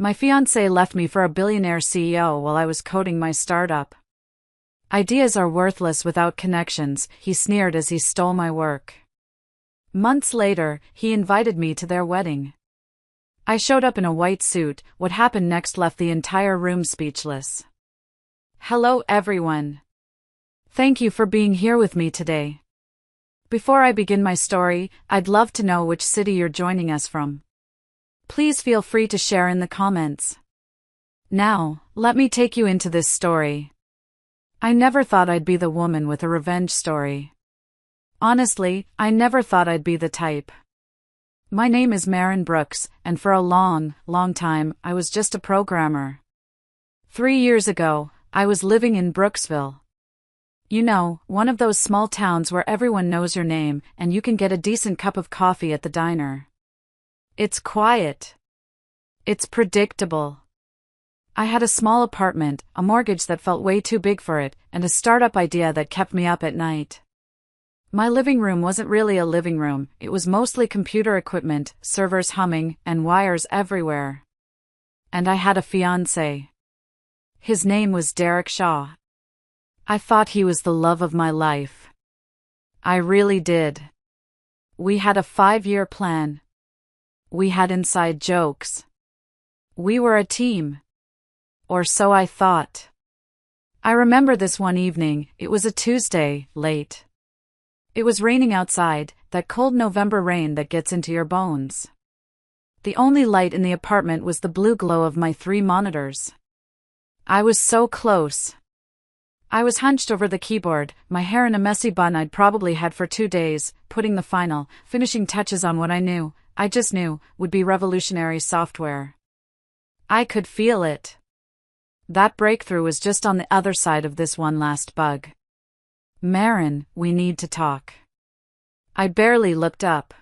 My fiancé left me for a billionaire CEO while I was coding my startup. Ideas are worthless without connections, he sneered as he stole my work. Months later, he invited me to their wedding. I showed up in a white suit. What happened next left the entire room speechless. Hello everyone. Thank you for being here with me today. Before I begin my story, I'd love to know which city you're joining us from. Please feel free to share in the comments. Now, let me take you into this story. I never thought I'd be the woman with a revenge story. Honestly, I never thought I'd be the type. My name is Maren Brooks, and for a long, long time, I was just a programmer. 3 years ago, I was living in Brooksville. You know, one of those small towns where everyone knows your name and you can get a decent cup of coffee at the diner. It's quiet. It's predictable. I had a small apartment, a mortgage that felt way too big for it, and a startup idea that kept me up at night. My living room wasn't really a living room, it was mostly computer equipment, servers humming, and wires everywhere. And I had a fiancé. His name was Derek Shaw. I thought he was the love of my life. I really did. We had a 5-year plan. We had inside jokes. We were a team. Or so I thought. I remember this one evening, it was a Tuesday, late. It was raining outside, that cold November rain that gets into your bones. The only light in the apartment was the blue glow of my 3 monitors. I was so close. I was hunched over the keyboard, my hair in a messy bun I'd probably had for 2 days, putting the finishing touches on what I just knew, would be revolutionary software. I could feel it. That breakthrough was just on the other side of this one last bug. Maren, we need to talk. I barely looked up.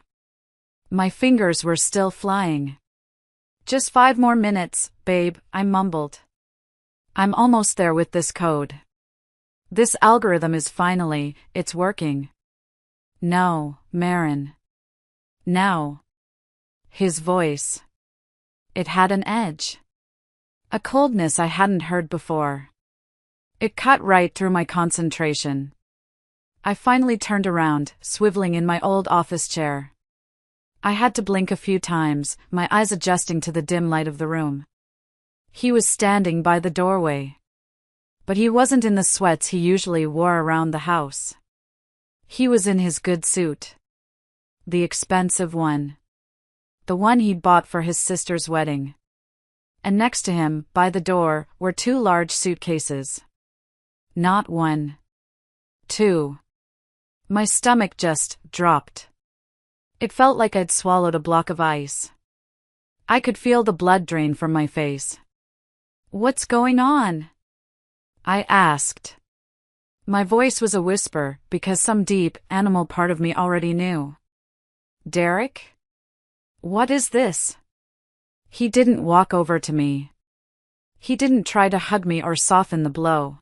My fingers were still flying. Just 5 more minutes, babe, I mumbled. I'm almost there with this code. This algorithm is it's working. No, Maren. Now. His voice. It had an edge. A coldness I hadn't heard before. It cut right through my concentration. I finally turned around, swiveling in my old office chair. I had to blink a few times, my eyes adjusting to the dim light of the room. He was standing by the doorway. But he wasn't in the sweats he usually wore around the house. He was in his good suit. The expensive one. The one he'd bought for his sister's wedding. And next to him, by the door, were 2 large suitcases. Not 1. 2. My stomach just dropped. It felt like I'd swallowed a block of ice. I could feel the blood drain from my face. What's going on? I asked. My voice was a whisper, because some deep, animal part of me already knew. Derek? What is this? He didn't walk over to me. He didn't try to hug me or soften the blow.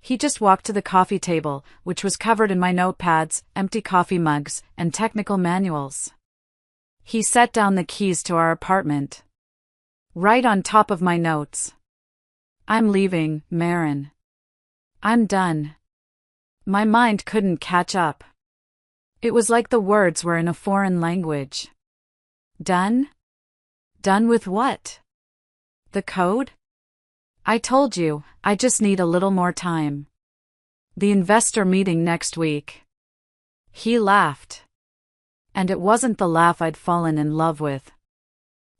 He just walked to the coffee table, which was covered in my notepads, empty coffee mugs, and technical manuals. He set down the keys to our apartment. Right on top of my notes. I'm leaving, Maren. I'm done. My mind couldn't catch up. It was like the words were in a foreign language. Done? Done with what? The code? I told you, I just need a little more time. The investor meeting next week. He laughed. And it wasn't the laugh I'd fallen in love with.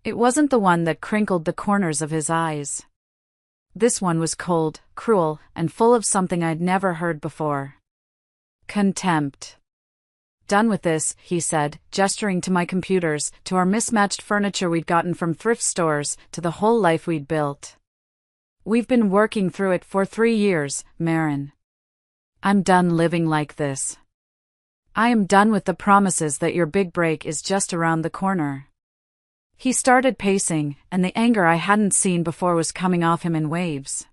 It wasn't the one that crinkled the corners of his eyes. This one was cold, cruel, and full of something I'd never heard before. Contempt. Done with this, he said, gesturing to my computers, to our mismatched furniture we'd gotten from thrift stores, to the whole life we'd built. We've been working through it for 3 years, Maren. I'm done living like this. I am done with the promises that your big break is just around the corner. He started pacing, and the anger I hadn't seen before was coming off him in waves.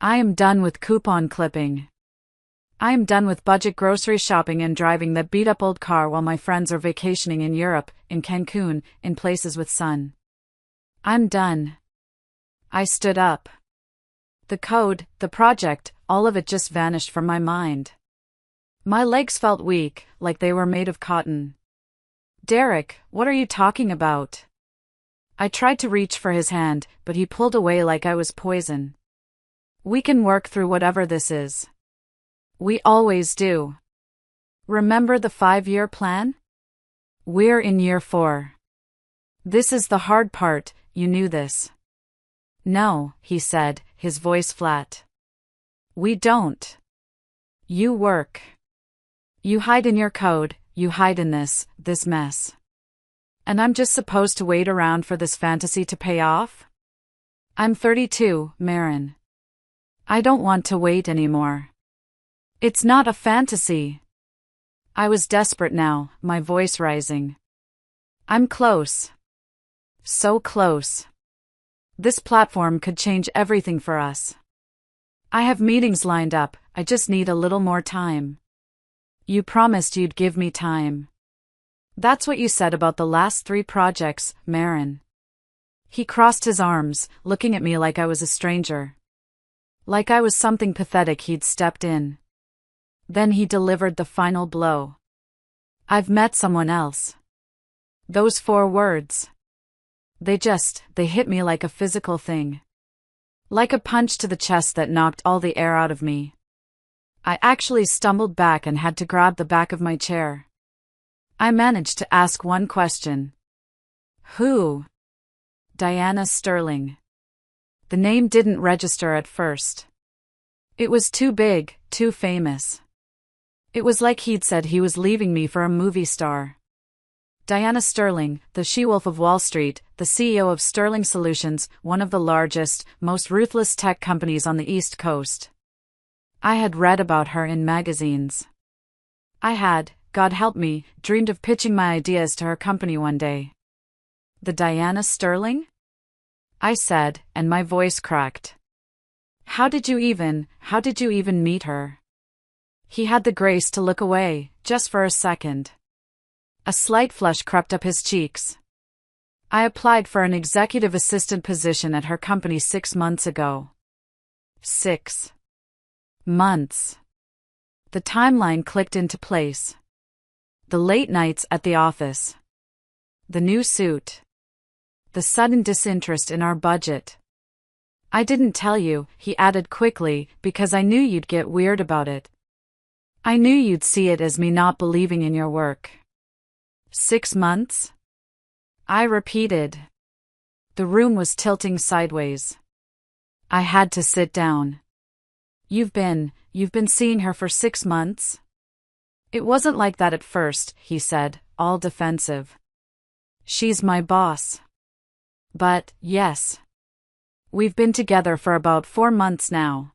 I am done with coupon clipping. I am done with budget grocery shopping and driving that beat-up old car while my friends are vacationing in Europe, in Cancun, in places with sun. I'm done. I stood up. The code, the project, all of it just vanished from my mind. My legs felt weak, like they were made of cotton. Derek, what are you talking about? I tried to reach for his hand, but he pulled away like I was poison. We can work through whatever this is. We always do. Remember the 5-year plan? We're in year 4. This is the hard part, you knew this. No, he said, his voice flat. We don't. You work. You hide in your code, you hide in this mess. And I'm just supposed to wait around for this fantasy to pay off? I'm 32, Marin. I don't want to wait anymore. It's not a fantasy. I was desperate now, my voice rising. I'm close. So close. This platform could change everything for us. I have meetings lined up, I just need a little more time. You promised you'd give me time. That's what you said about the last 3 projects, Marin. He crossed his arms, looking at me like I was a stranger. Like I was something pathetic he'd stepped in. Then he delivered the final blow. I've met someone else. Those 4 words. They hit me like a physical thing. Like a punch to the chest that knocked all the air out of me. I actually stumbled back and had to grab the back of my chair. I managed to ask one question. Who? Diana Sterling. The name didn't register at first. It was too big, too famous. It was like he'd said he was leaving me for a movie star. Diana Sterling, the she-wolf of Wall Street, the CEO of Sterling Solutions, one of the largest, most ruthless tech companies on the East Coast. I had read about her in magazines. I had, God help me, dreamed of pitching my ideas to her company one day. The Diana Sterling? I said, and my voice cracked. How did you even meet her? He had the grace to look away, just for a second. A slight flush crept up his cheeks. I applied for an executive assistant position at her company 6 months ago. 6 months. The timeline clicked into place. The late nights at the office. The new suit. The sudden disinterest in our budget. I didn't tell you, he added quickly, because I knew you'd get weird about it. I knew you'd see it as me not believing in your work. 6 months? I repeated. The room was tilting sideways. I had to sit down. You've been seeing her for 6 months? It wasn't like that at first, he said, all defensive. She's my boss. But, yes. We've been together for about 4 months now.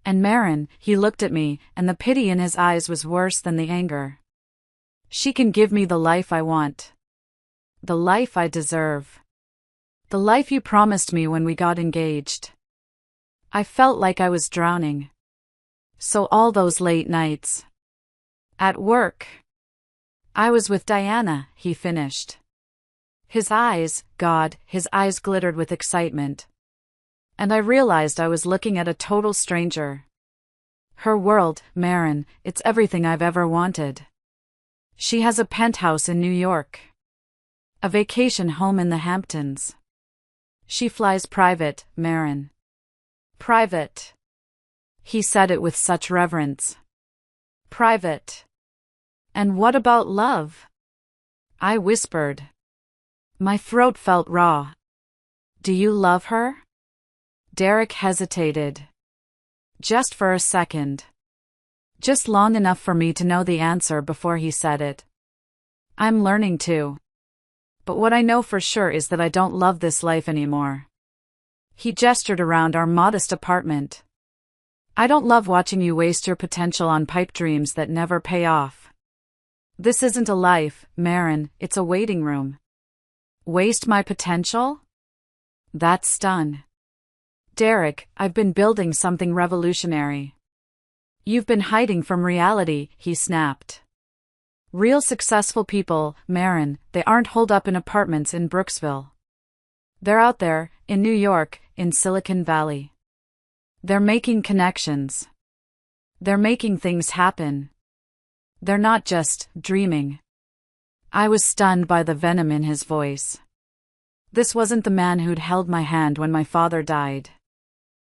And Marin, he looked at me, and the pity in his eyes was worse than the anger. She can give me the life I want. The life I deserve. The life you promised me when we got engaged. I felt like I was drowning. So all those late nights. At work. I was with Diana, he finished. His eyes glittered with excitement. And I realized I was looking at a total stranger. Her world, Marin, it's everything I've ever wanted. She has a penthouse in New York. A vacation home in the Hamptons. She flies private, Marin. Private. He said it with such reverence. Private. And what about love? I whispered. My throat felt raw. Do you love her? Derek hesitated. Just for a second. Just long enough for me to know the answer before he said it. I'm learning to. But what I know for sure is that I don't love this life anymore. He gestured around our modest apartment. I don't love watching you waste your potential on pipe dreams that never pay off. This isn't a life, Marin, it's a waiting room. Waste my potential? That stung. Derek, I've been building something revolutionary. You've been hiding from reality, he snapped. Real successful people, Marin, they aren't holed up in apartments in Brooksville. They're out there, in New York, in Silicon Valley. They're making connections. They're making things happen. They're not just dreaming. I was stunned by the venom in his voice. This wasn't the man who'd held my hand when my father died.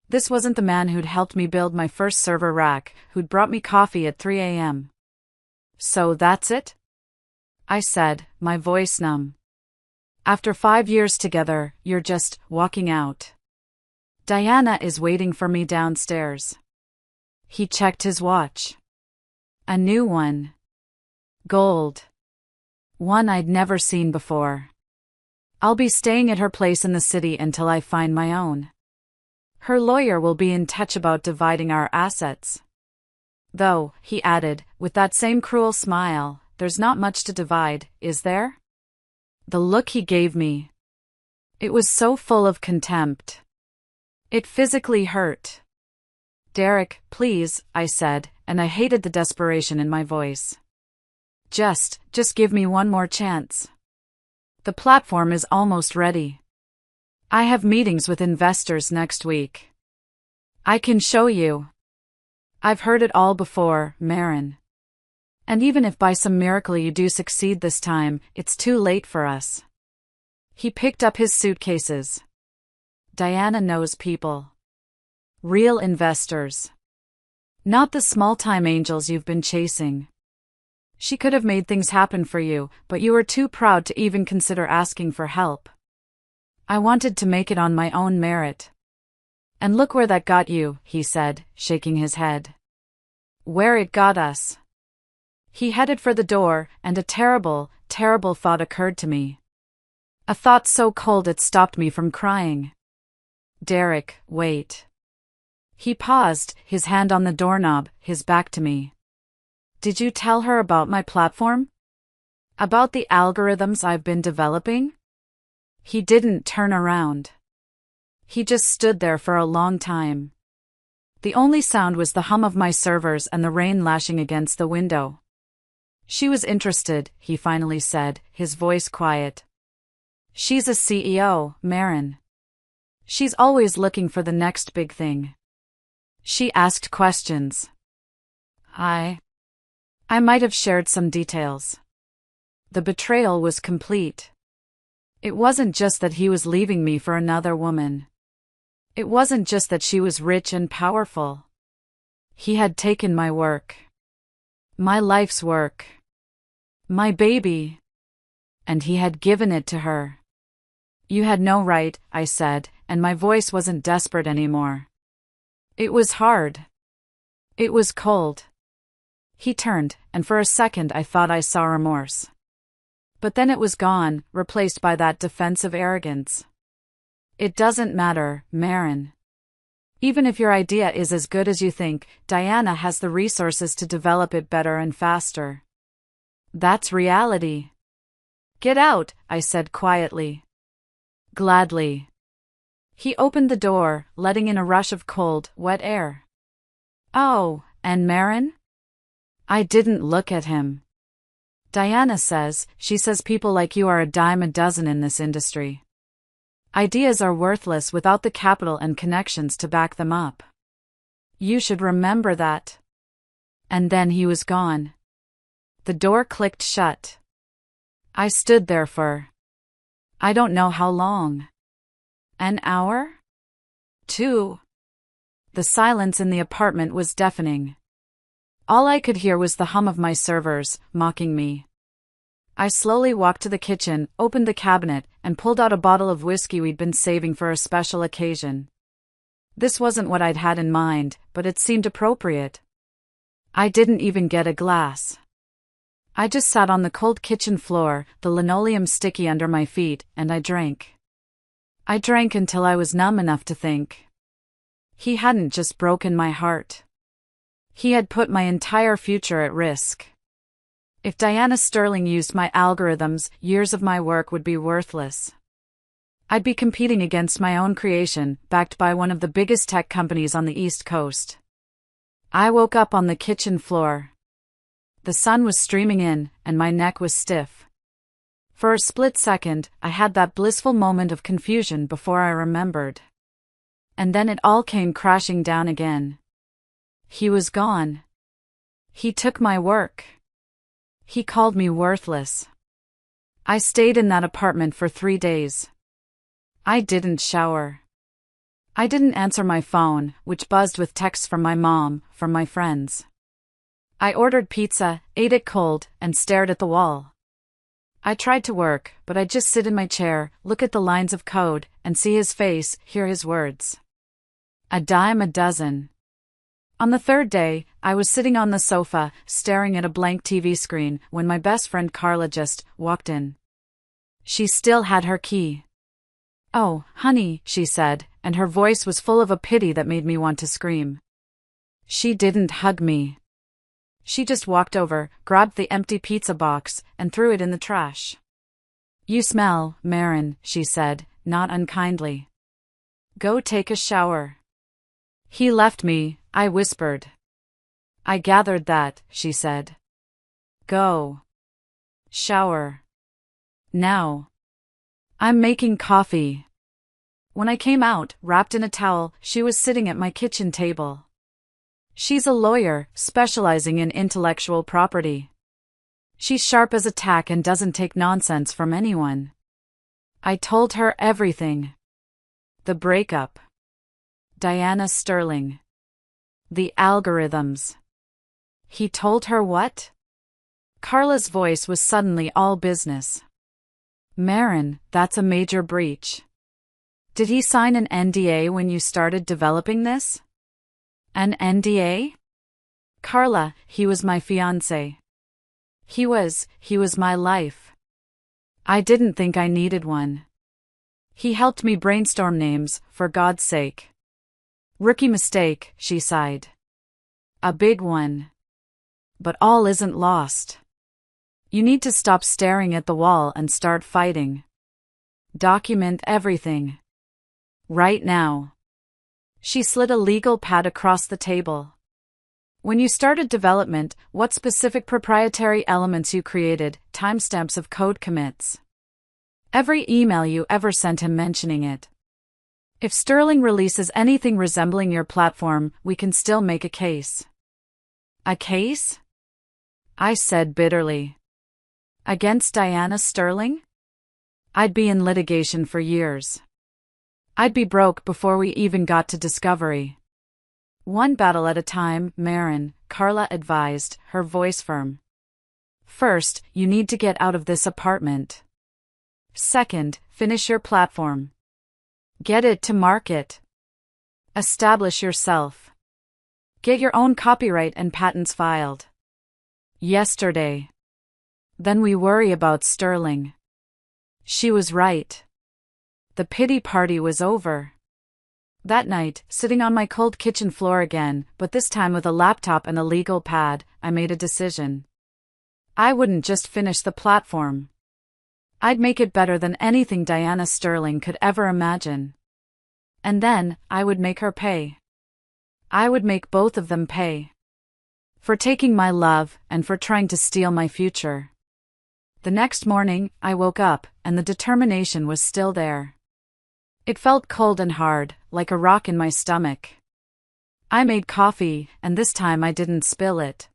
This wasn't the man who'd helped me build my first server rack, who'd brought me coffee at 3 a.m. So that's it? I said, my voice numb. After 5 years together, you're just walking out. Diana is waiting for me downstairs. He checked his watch. A new one. Gold. One I'd never seen before. I'll be staying at her place in the city until I find my own. Her lawyer will be in touch about dividing our assets. Though, he added, with that same cruel smile, there's not much to divide, is there? The look he gave me. It was so full of contempt. It physically hurt. Derek, please, I said, and I hated the desperation in my voice. Just give me one more chance. The platform is almost ready. I have meetings with investors next week. I can show you. I've heard it all before, Marin. And even if by some miracle you do succeed this time, it's too late for us. He picked up his suitcases. Diana knows people. Real investors. Not the small-time angels you've been chasing. She could have made things happen for you, but you were too proud to even consider asking for help. I wanted to make it on my own merit. And look where that got you, he said, shaking his head. Where it got us. He headed for the door, and a terrible, terrible thought occurred to me. A thought so cold it stopped me from crying. Derek, wait. He paused, his hand on the doorknob, his back to me. Did you tell her about my platform? About the algorithms I've been developing? He didn't turn around. He just stood there for a long time. The only sound was the hum of my servers and the rain lashing against the window. She was interested, he finally said, his voice quiet. She's a CEO, Marin. She's always looking for the next big thing. She asked questions. I might have shared some details. The betrayal was complete. It wasn't just that he was leaving me for another woman. It wasn't just that she was rich and powerful. He had taken my work. My life's work. My baby. And he had given it to her. You had no right, I said, and my voice wasn't desperate anymore. It was hard. It was cold. He turned, and for a second I thought I saw remorse. But then it was gone, replaced by that defensive arrogance. It doesn't matter, Marin. Even if your idea is as good as you think, Diana has the resources to develop it better and faster. That's reality. Get out, I said quietly. Gladly. He opened the door, letting in a rush of cold, wet air. Oh, and Marin? I didn't look at him. Diana says, she says people like you are a dime a dozen in this industry. Ideas are worthless without the capital and connections to back them up. You should remember that. And then he was gone. The door clicked shut. I stood there for I don't know how long. An hour? 2. The silence in the apartment was deafening. All I could hear was the hum of my servers, mocking me. I slowly walked to the kitchen, opened the cabinet, and pulled out a bottle of whiskey we'd been saving for a special occasion. This wasn't what I'd had in mind, but it seemed appropriate. I didn't even get a glass. I just sat on the cold kitchen floor, the linoleum sticky under my feet, and I drank. I drank until I was numb enough to think. He hadn't just broken my heart. He had put my entire future at risk. If Diana Sterling used my algorithms, years of my work would be worthless. I'd be competing against my own creation, backed by one of the biggest tech companies on the East Coast. I woke up on the kitchen floor. The sun was streaming in, and my neck was stiff. For a split second, I had that blissful moment of confusion before I remembered. And then it all came crashing down again. He was gone. He took my work. He called me worthless. I stayed in that apartment for 3 days. I didn't shower. I didn't answer my phone, which buzzed with texts from my mom, from my friends. I ordered pizza, ate it cold, and stared at the wall. I tried to work, but I'd just sit in my chair, look at the lines of code, and see his face, hear his words. A dime a dozen. On the third day, I was sitting on the sofa, staring at a blank TV screen, when my best friend Carla just walked in. She still had her key. "Oh, honey," she said, and her voice was full of a pity that made me want to scream. She didn't hug me. She just walked over, grabbed the empty pizza box, and threw it in the trash. "You smell, Marin," she said, not unkindly. "Go take a shower." "He left me," I whispered. "I gathered that," she said. "Go. Shower. Now. I'm making coffee." When I came out, wrapped in a towel, she was sitting at my kitchen table. She's a lawyer, specializing in intellectual property. She's sharp as a tack and doesn't take nonsense from anyone. I told her everything. The breakup. Diana Sterling. The algorithms. He told her what? Carla's voice was suddenly all business. "Marin, that's a major breach. Did he sign an NDA when you started developing this?" "An NDA? Carla, he was my fiancé. He was my life. I didn't think I needed one. He helped me brainstorm names, for God's sake." "Rookie mistake," she sighed. "A big one. But all isn't lost. You need to stop staring at the wall and start fighting. Document everything. Right now." She slid a legal pad across the table. "When you started development, what specific proprietary elements you created, timestamps of code commits. Every email you ever sent him mentioning it. If Sterling releases anything resembling your platform, we can still make a case." "A case?" I said bitterly. "Against Diana Sterling? I'd be in litigation for years. I'd be broke before we even got to discovery." "One battle at a time, Marin," Carla advised, her voice firm. "First, you need to get out of this apartment. Second, finish your platform. Get it to market. Establish yourself. Get your own copyright and patents filed. Yesterday. Then we worry about Sterling." She was right. The pity party was over. That night, sitting on my cold kitchen floor again, but this time with a laptop and a legal pad, I made a decision. I wouldn't just finish the platform. I'd make it better than anything Diana Sterling could ever imagine. And then, I would make her pay. I would make both of them pay. For taking my love, and for trying to steal my future. The next morning, I woke up, and the determination was still there. It felt cold and hard, like a rock in my stomach. I made coffee, and this time I didn't spill it.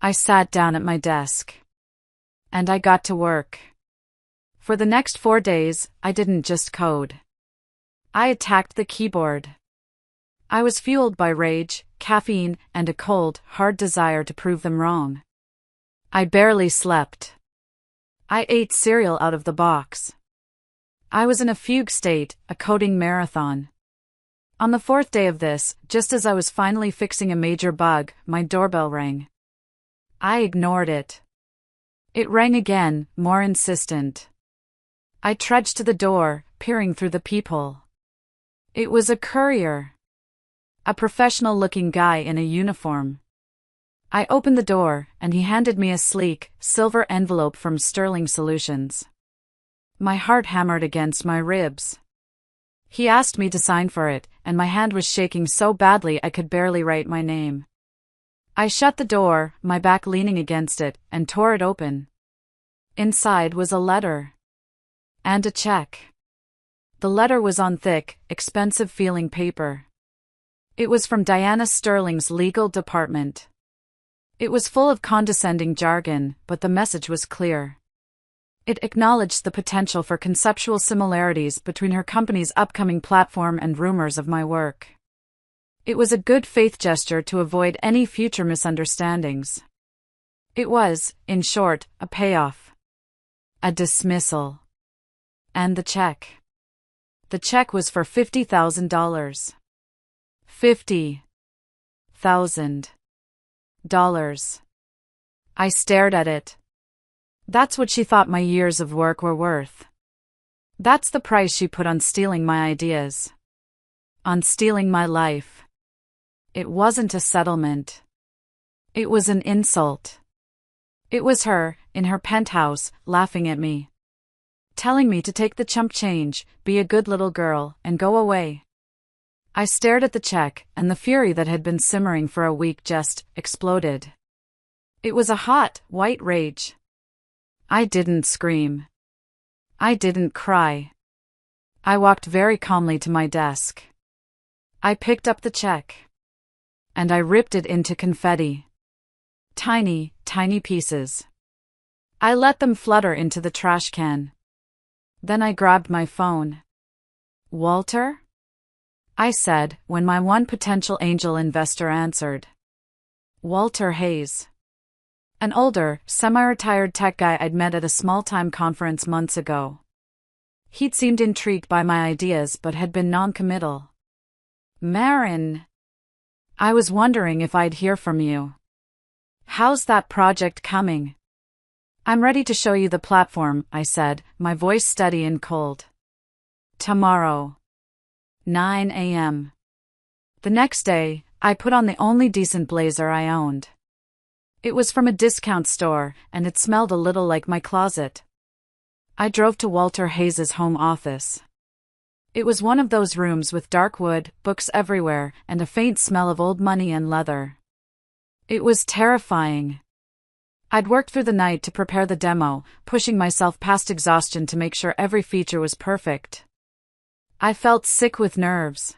I sat down at my desk. And I got to work. For the next 4 days, I didn't just code. I attacked the keyboard. I was fueled by rage, caffeine, and a cold, hard desire to prove them wrong. I barely slept. I ate cereal out of the box. I was in a fugue state, a coding marathon. On the 4th day of this, just as I was finally fixing a major bug, my doorbell rang. I ignored it. It rang again, more insistent. I trudged to the door, peering through the peephole. It was a courier. A professional-looking guy in a uniform. I opened the door, and he handed me a sleek, silver envelope from Sterling Solutions. My heart hammered against my ribs. He asked me to sign for it, and my hand was shaking so badly I could barely write my name. I shut the door, my back leaning against it, and tore it open. Inside was a letter. And a check. The letter was on thick, expensive-feeling paper. It was from Diana Sterling's legal department. It was full of condescending jargon, but the message was clear. It acknowledged the potential for conceptual similarities between her company's upcoming platform and rumors of my work. It was a good faith gesture to avoid any future misunderstandings. It was, in short, a payoff. A dismissal. And the check. The check was for $50,000. $50,000. I stared at it. That's what she thought my years of work were worth. That's the price she put on stealing my ideas. On stealing my life. It wasn't a settlement. It was an insult. It was her, in her penthouse, laughing at me. Telling me to take the chump change, be a good little girl, and go away. I stared at the check, and the fury that had been simmering for a week just exploded. It was a hot, white rage. I didn't scream. I didn't cry. I walked very calmly to my desk. I picked up the check. And I ripped it into confetti. Tiny, tiny pieces. I let them flutter into the trash can. Then I grabbed my phone. Walter? I said, when my one potential angel investor answered. Walter Hayes. An older, semi-retired tech guy I'd met at a small-time conference months ago. He'd seemed intrigued by my ideas but had been non-committal. Marin. I was wondering if I'd hear from you. How's that project coming? I'm ready to show you the platform, I said, my voice steady and cold. Tomorrow. 9 a.m. The next day, I put on the only decent blazer I owned. It was from a discount store, and it smelled a little like my closet. I drove to Walter Hayes' home office. It was one of those rooms with dark wood, books everywhere, and a faint smell of old money and leather. It was terrifying. I'd worked through the night to prepare the demo, pushing myself past exhaustion to make sure every feature was perfect. I felt sick with nerves.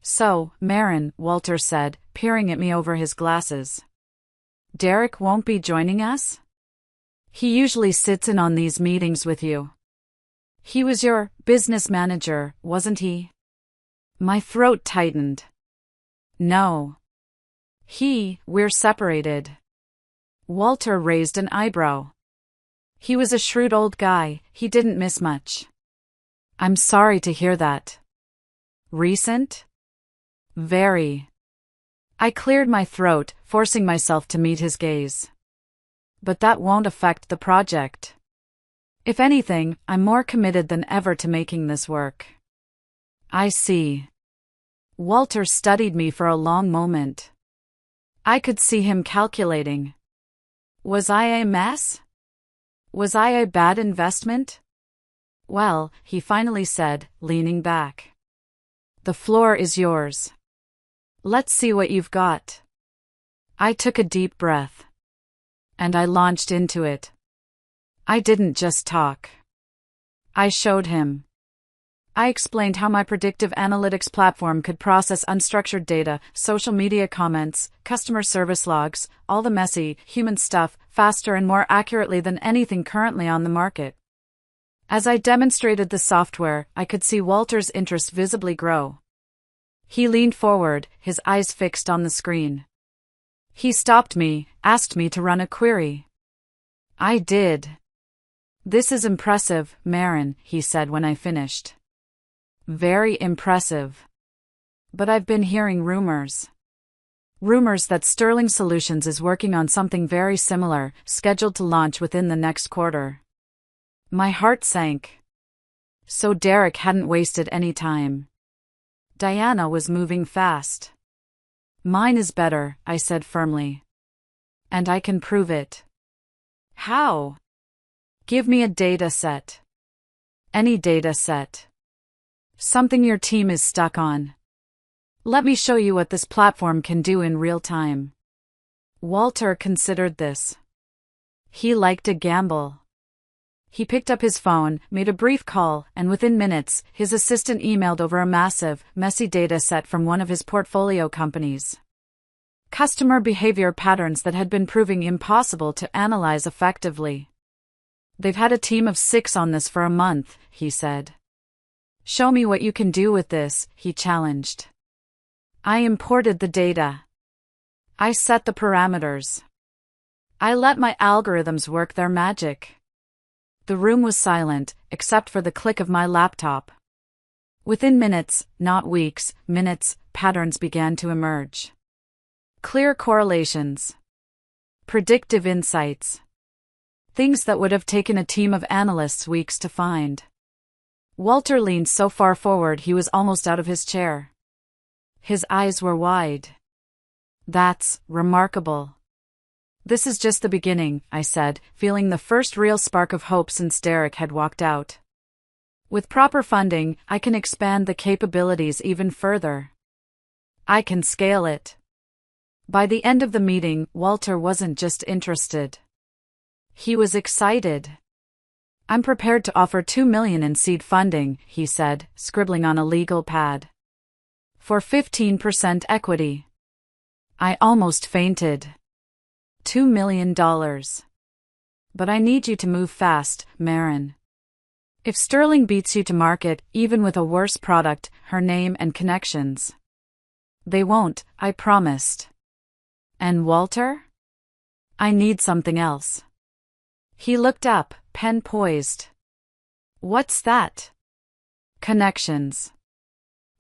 So, Marin, Walter said, peering at me over his glasses. Derek won't be joining us? He usually sits in on these meetings with you. He was your business manager, wasn't he? My throat tightened. No. We're separated. Walter raised an eyebrow. He was a shrewd old guy, he didn't miss much. I'm sorry to hear that. Recent? Very. I cleared my throat, forcing myself to meet his gaze. But that won't affect the project. If anything, I'm more committed than ever to making this work. I see. Walter studied me for a long moment. I could see him calculating. Was I a mess? Was I a bad investment? Well, he finally said, leaning back. The floor is yours. Let's see what you've got. I took a deep breath. And I launched into it. I didn't just talk. I showed him. I explained how my predictive analytics platform could process unstructured data, social media comments, customer service logs, all the messy, human stuff, faster and more accurately than anything currently on the market. As I demonstrated the software, I could see Walter's interest visibly grow. He leaned forward, his eyes fixed on the screen. He stopped me, asked me to run a query. I did. This is impressive, Marin, he said when I finished. Very impressive. But I've been hearing rumors. Rumors that Sterling Solutions is working on something very similar, scheduled to launch within the next quarter. My heart sank. So Derek hadn't wasted any time. Diana was moving fast. Mine is better, I said firmly. And I can prove it. How? Give me a data set. Any data set. Something your team is stuck on. Let me show you what this platform can do in real time. Walter considered this. He liked a gamble. He picked up his phone, made a brief call, and within minutes, his assistant emailed over a massive, messy data set from one of his portfolio companies. Customer behavior patterns that had been proving impossible to analyze effectively. "They've had a team of 6 on this for a month," he said. "Show me what you can do with this," he challenged. I imported the data. I set the parameters. I let my algorithms work their magic. The room was silent, except for the click of my laptop. Within minutes, not weeks, minutes, patterns began to emerge. Clear correlations. Predictive insights. Things that would have taken a team of analysts weeks to find. Walter leaned so far forward he was almost out of his chair. His eyes were wide. "That's remarkable." "This is just the beginning," I said, feeling the first real spark of hope since Derek had walked out. "With proper funding, I can expand the capabilities even further. I can scale it." By the end of the meeting, Walter wasn't just interested. He was excited. "I'm prepared to offer $2 million in seed funding," he said, scribbling on a legal pad. "For 15% equity." I almost fainted. $2 million. "But I need you to move fast, Marin. If Sterling beats you to market, even with a worse product, her name and connections." "They won't," I promised. "And Walter?" "I need something else." He looked up, pen poised. "What's that?" "Connections."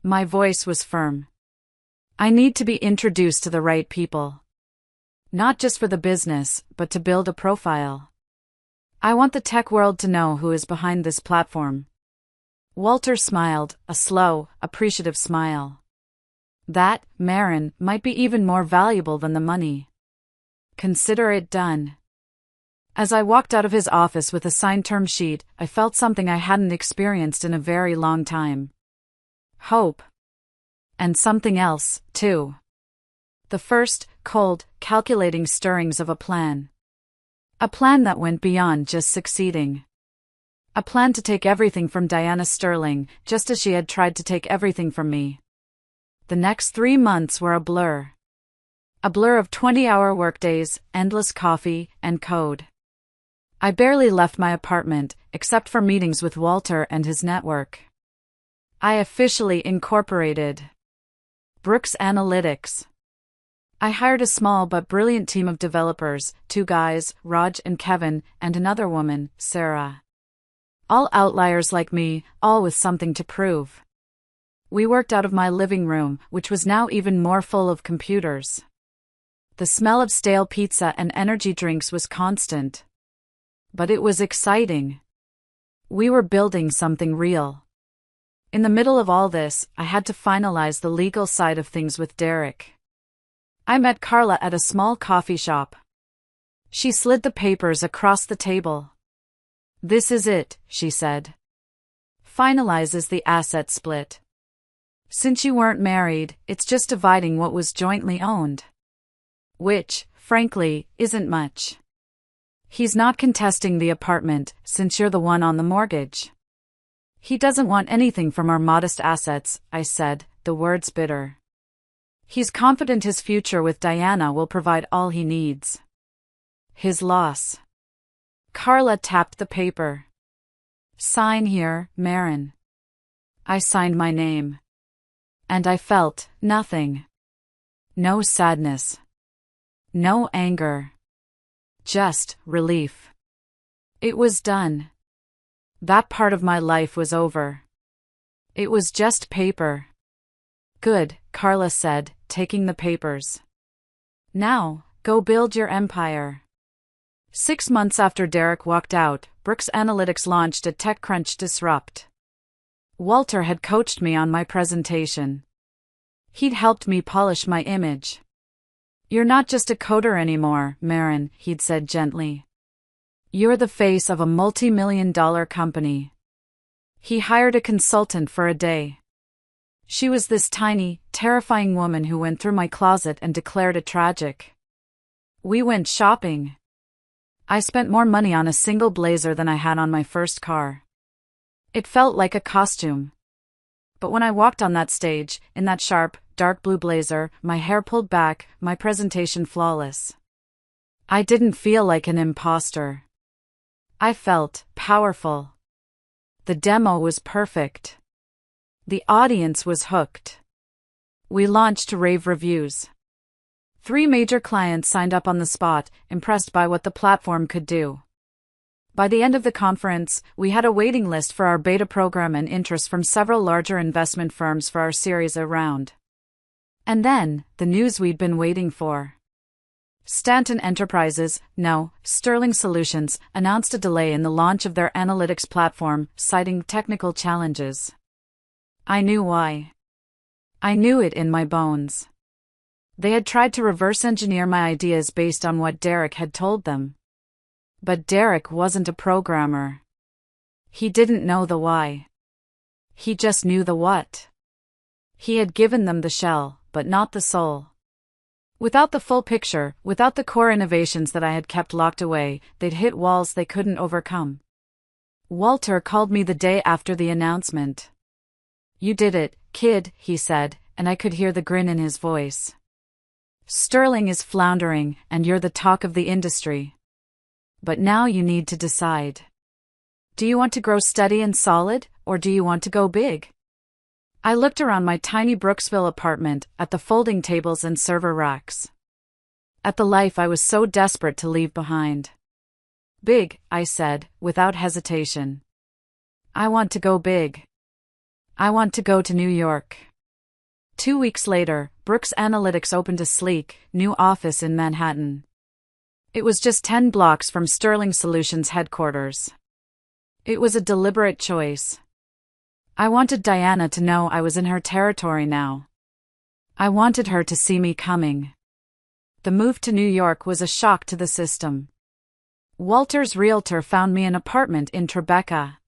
My voice was firm. "I need to be introduced to the right people. Not just for the business, but to build a profile. I want the tech world to know who is behind this platform." Walter smiled, a slow, appreciative smile. "That, Marin, might be even more valuable than the money. Consider it done." As I walked out of his office with a signed term sheet, I felt something I hadn't experienced in a very long time. Hope. And something else, too. The first, cold, calculating stirrings of a plan. A plan that went beyond just succeeding. A plan to take everything from Diana Sterling, just as she had tried to take everything from me. The next 3 months were a blur. A blur of 20-hour workdays, endless coffee, and code. I barely left my apartment, except for meetings with Walter and his network. I officially incorporated Brooks Analytics. I hired a small but brilliant team of developers, 2 guys, Raj and Kevin, and another woman, Sarah. All outliers like me, all with something to prove. We worked out of my living room, which was now even more full of computers. The smell of stale pizza and energy drinks was constant. But it was exciting. We were building something real. In the middle of all this, I had to finalize the legal side of things with Derek. I met Carla at a small coffee shop. She slid the papers across the table. "This is it," she said. "Finalizes the asset split. Since you weren't married, it's just dividing what was jointly owned. Which, frankly, isn't much. He's not contesting the apartment, since you're the one on the mortgage. He doesn't want anything from our modest assets," I said, the words bitter. "He's confident his future with Diana will provide all he needs." His loss. Carla tapped the paper. "Sign here, Marin." I signed my name. And I felt nothing. No sadness. No anger. Just relief. It was done. That part of my life was over. It was just paper. "Good," Carla said, taking the papers. "Now, go build your empire." 6 months after Derek walked out, Brooks Analytics launched a TechCrunch Disrupt. Walter had coached me on my presentation. He'd helped me polish my image. "You're not just a coder anymore, Marin," he'd said gently. "You're the face of a multi-million-dollar company." He hired a consultant for a day. She was this tiny, terrifying woman who went through my closet and declared it tragic. We went shopping. I spent more money on a single blazer than I had on my first car. It felt like a costume. But when I walked on that stage, in that sharp, dark blue blazer, my hair pulled back, my presentation flawless, I didn't feel like an imposter. I felt powerful. The demo was perfect. The audience was hooked. We launched to rave reviews. 3 major clients signed up on the spot, impressed by what the platform could do. By the end of the conference, we had a waiting list for our beta program and interest from several larger investment firms for our Series A round. And then, the news we'd been waiting for. Stanton Enterprises, no, Sterling Solutions, announced a delay in the launch of their analytics platform, citing technical challenges. I knew why. I knew it in my bones. They had tried to reverse engineer my ideas based on what Derek had told them. But Derek wasn't a programmer. He didn't know the why. He just knew the what. He had given them the shell, but not the soul. Without the full picture, without the core innovations that I had kept locked away, they'd hit walls they couldn't overcome. Walter called me the day after the announcement. "You did it, kid," he said, and I could hear the grin in his voice. "Sterling is floundering, and you're the talk of the industry. But now you need to decide. Do you want to grow steady and solid, or do you want to go big?" I looked around my tiny Brooksville apartment, at the folding tables and server racks. At the life I was so desperate to leave behind. "Big," I said, without hesitation. "I want to go big. I want to go to New York." 2 weeks later, Brooks Analytics opened a sleek, new office in Manhattan. It was just 10 blocks from Sterling Solutions headquarters. It was a deliberate choice. I wanted Diana to know I was in her territory now. I wanted her to see me coming. The move to New York was a shock to the system. Walter's realtor found me an apartment in Tribeca.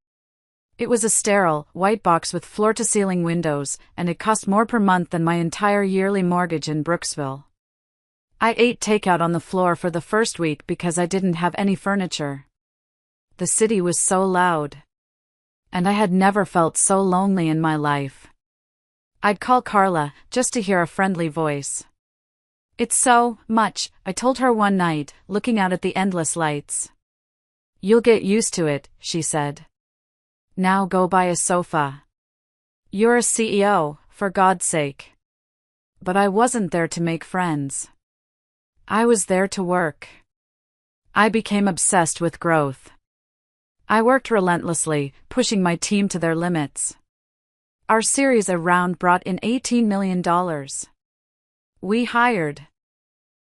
It was a sterile, white box with floor-to-ceiling windows, and it cost more per month than my entire yearly mortgage in Brooksville. I ate takeout on the floor for the first week because I didn't have any furniture. The city was so loud. And I had never felt so lonely in my life. I'd call Carla, just to hear a friendly voice. "It's so much," I told her one night, looking out at the endless lights. "You'll get used to it," she said. "Now go buy a sofa. You're a CEO, for God's sake." But I wasn't there to make friends. I was there to work. I became obsessed with growth. I worked relentlessly, pushing my team to their limits. Our Series A round brought in $18 million. We hired.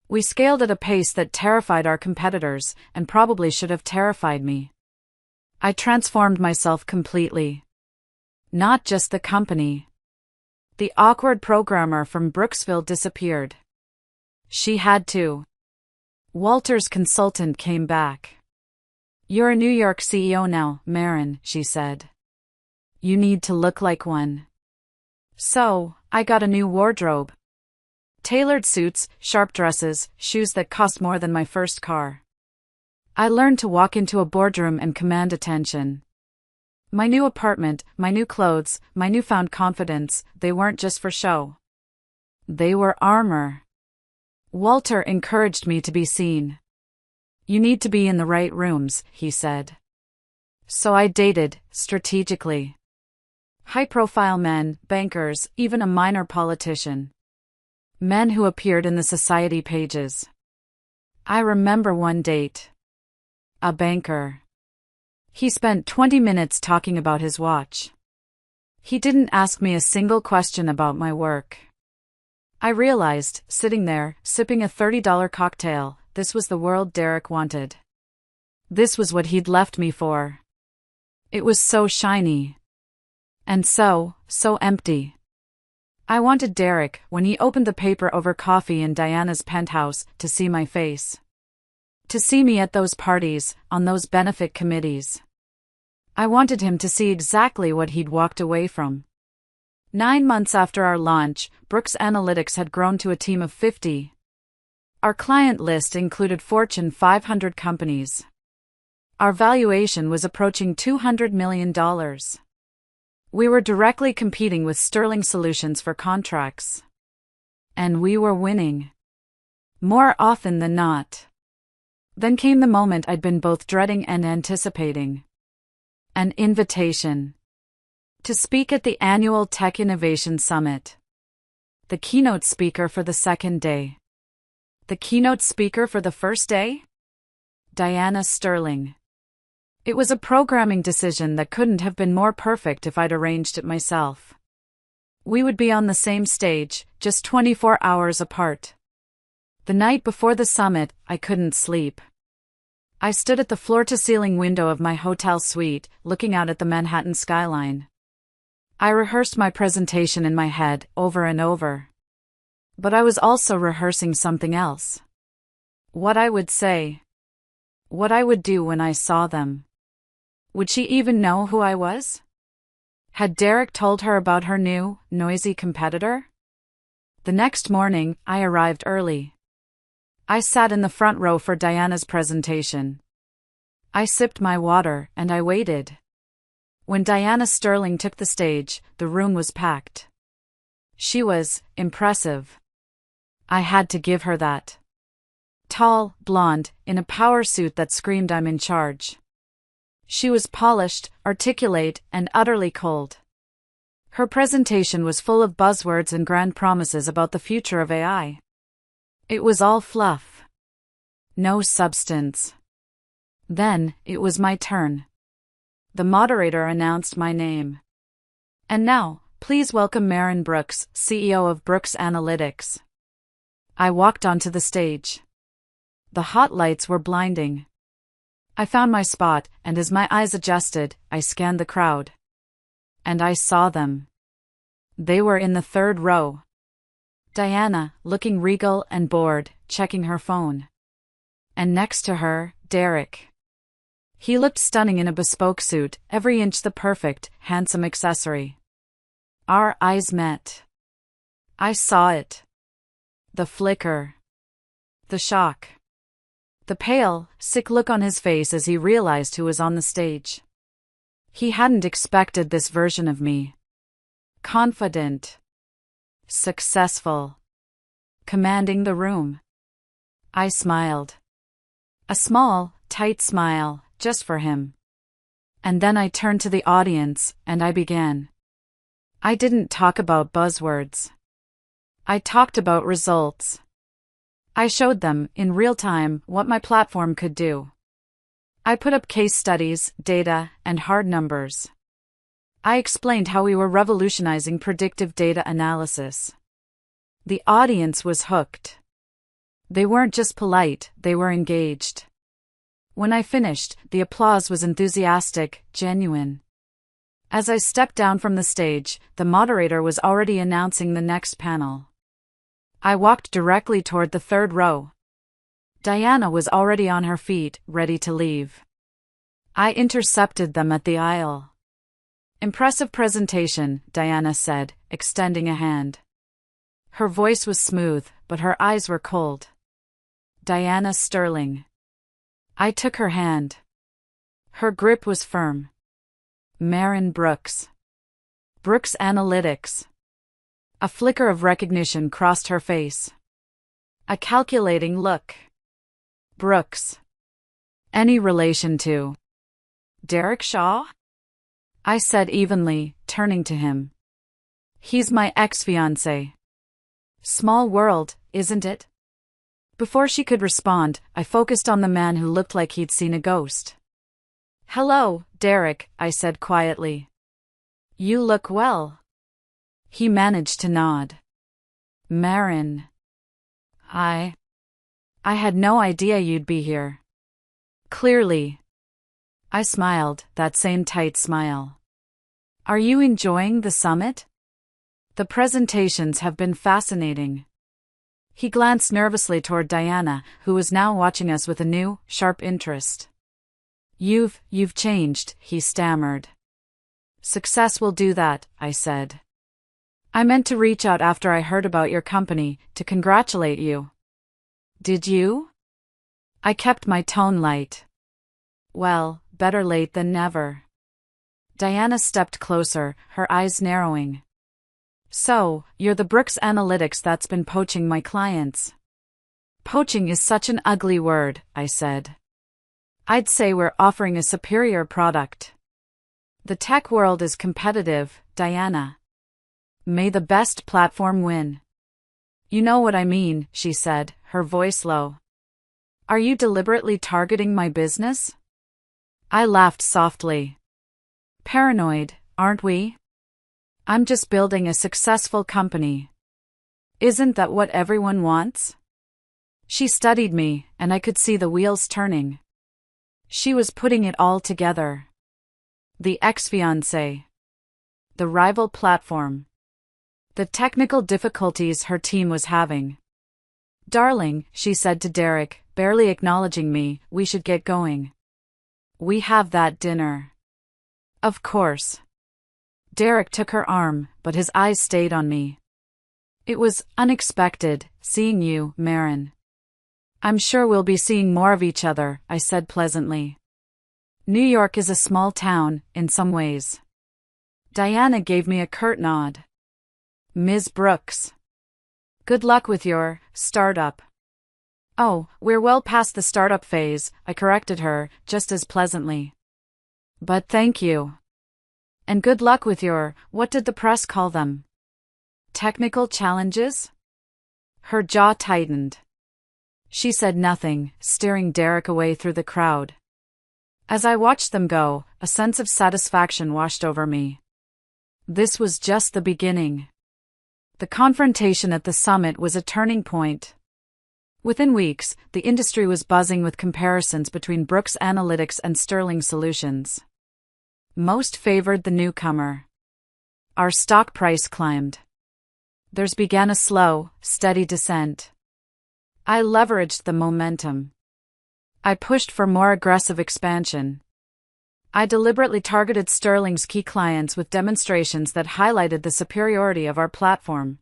We scaled at a pace that terrified our competitors, and probably should have terrified me. I transformed myself completely. Not just the company. The awkward programmer from Brooksville disappeared. She had to. Walter's consultant came back. "You're a New York CEO now, Marin," she said. "You need to look like one." So, I got a new wardrobe. Tailored suits, sharp dresses, shoes that cost more than my first car. I learned to walk into a boardroom and command attention. My new apartment, my new clothes, my newfound confidence, they weren't just for show. They were armor. Walter encouraged me to be seen. "You need to be in the right rooms," he said. So I dated, strategically. High-profile men, bankers, even a minor politician. Men who appeared in the society pages. I remember one date. A banker. He spent 20 minutes talking about his watch. He didn't ask me a single question about my work. I realized, sitting there, sipping a $30 cocktail, this was the world Derek wanted. This was what he'd left me for. It was so shiny. And so empty. I wanted Derek, when he opened the paper over coffee in Diana's penthouse, to see my face. To see me at those parties, on those benefit committees. I wanted him to see exactly what he'd walked away from. 9 months after our launch, Brooks Analytics had grown to a team of 50. Our client list included Fortune 500 companies. Our valuation was approaching $200 million. We were directly competing with Sterling Solutions for contracts. And we were winning. More often than not. Then came the moment I'd been both dreading and anticipating. An invitation. To speak at the annual Tech Innovation Summit. The keynote speaker for the second day. The keynote speaker for the first day? Diana Sterling. It was a programming decision that couldn't have been more perfect if I'd arranged it myself. We would be on the same stage, just 24 hours apart. The night before the summit, I couldn't sleep. I stood at the floor-to-ceiling window of my hotel suite, looking out at the Manhattan skyline. I rehearsed my presentation in my head, over and over. But I was also rehearsing something else. What I would say. What I would do when I saw them. Would she even know who I was? Had Derek told her about her new, noisy competitor? The next morning, I arrived early. I sat in the front row for Diana's presentation. I sipped my water and I waited. When Diana Sterling took the stage, the room was packed. She was impressive. I had to give her that. Tall, blonde, in a power suit that screamed I'm in charge. She was polished, articulate, and utterly cold. Her presentation was full of buzzwords and grand promises about the future of AI. It was all fluff. No substance. Then, it was my turn. The moderator announced my name. And now, please welcome Maren Brooks, CEO of Brooks Analytics. I walked onto the stage. The hot lights were blinding. I found my spot, and as my eyes adjusted, I scanned the crowd. And I saw them. They were in the third row. Diana, looking regal and bored, checking her phone. And next to her, Derek. He looked stunning in a bespoke suit, every inch the perfect, handsome accessory. Our eyes met. I saw it. The flicker. The shock. The pale, sick look on his face as he realized who was on the stage. He hadn't expected this version of me. Confident. Successful. Commanding the room. I smiled. A small, tight smile, just for him. And then I turned to the audience, and I began. I didn't talk about buzzwords. I talked about results. I showed them, in real time, what my platform could do. I put up case studies, data, and hard numbers. I explained how we were revolutionizing predictive data analysis. The audience was hooked. They weren't just polite, they were engaged. When I finished, the applause was enthusiastic, genuine. As I stepped down from the stage, the moderator was already announcing the next panel. I walked directly toward the third row. Diana was already on her feet, ready to leave. I intercepted them at the aisle. Impressive presentation, Diana said, extending a hand. Her voice was smooth, but her eyes were cold. Diana Sterling. I took her hand. Her grip was firm. Maren Brooks. Brooks Analytics. A flicker of recognition crossed her face. A calculating look. Brooks. Any relation to Derek Shaw? I said evenly, turning to him. He's my ex-fiancé. Small world, isn't it? Before she could respond, I focused on the man who looked like he'd seen a ghost. Hello, Derek, I said quietly. You look well. He managed to nod. Maren. I had no idea you'd be here. Clearly. I smiled, that same tight smile. Are you enjoying the summit? The presentations have been fascinating. He glanced nervously toward Diana, who was now watching us with a new, sharp interest. You've changed, he stammered. Success will do that, I said. I meant to reach out after I heard about your company, to congratulate you. Did you? I kept my tone light. Well, better late than never. Diana stepped closer, her eyes narrowing. So, you're the Brooks Analytics that's been poaching my clients. Poaching is such an ugly word, I said. I'd say we're offering a superior product. The tech world is competitive, Diana. May the best platform win. You know what I mean, she said, her voice low. Are you deliberately targeting my business? I laughed softly. Paranoid, aren't we? I'm just building a successful company. Isn't that what everyone wants? She studied me, and I could see the wheels turning. She was putting it all together. The ex-fiancé. The rival platform. The technical difficulties her team was having. Darling, she said to Derek, barely acknowledging me, we should get going. We have that dinner. Of course. Derek took her arm, but his eyes stayed on me. It was unexpected, seeing you, Marin. I'm sure we'll be seeing more of each other, I said pleasantly. New York is a small town, in some ways. Diana gave me a curt nod. Ms. Brooks. Good luck with your startup. Oh, we're well past the startup phase, I corrected her, just as pleasantly. But thank you. And good luck with your, what did the press call them? Technical challenges? Her jaw tightened. She said nothing, steering Derek away through the crowd. As I watched them go, a sense of satisfaction washed over me. This was just the beginning. The confrontation at the summit was a turning point. Within weeks, the industry was buzzing with comparisons between Brooks Analytics and Sterling Solutions. Most favored the newcomer. Our stock price climbed. Theirs began a slow, steady descent. I leveraged the momentum. I pushed for more aggressive expansion. I deliberately targeted Sterling's key clients with demonstrations that highlighted the superiority of our platform.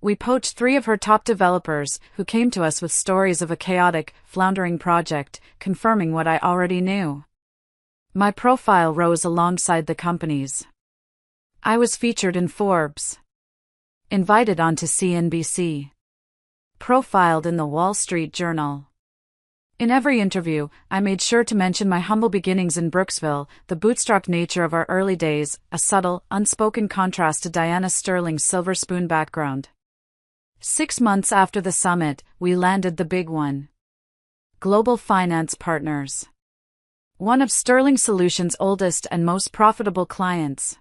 We poached 3 of her top developers, who came to us with stories of a chaotic, floundering project, confirming what I already knew. My profile rose alongside the company's. I was featured in Forbes. Invited onto CNBC. Profiled in the Wall Street Journal. In every interview, I made sure to mention my humble beginnings in Brooksville, the bootstrapped nature of our early days, a subtle, unspoken contrast to Diana Sterling's silver spoon background. 6 months after the summit, we landed the big one. Global Finance Partners. One of Sterling Solutions' oldest and most profitable clients.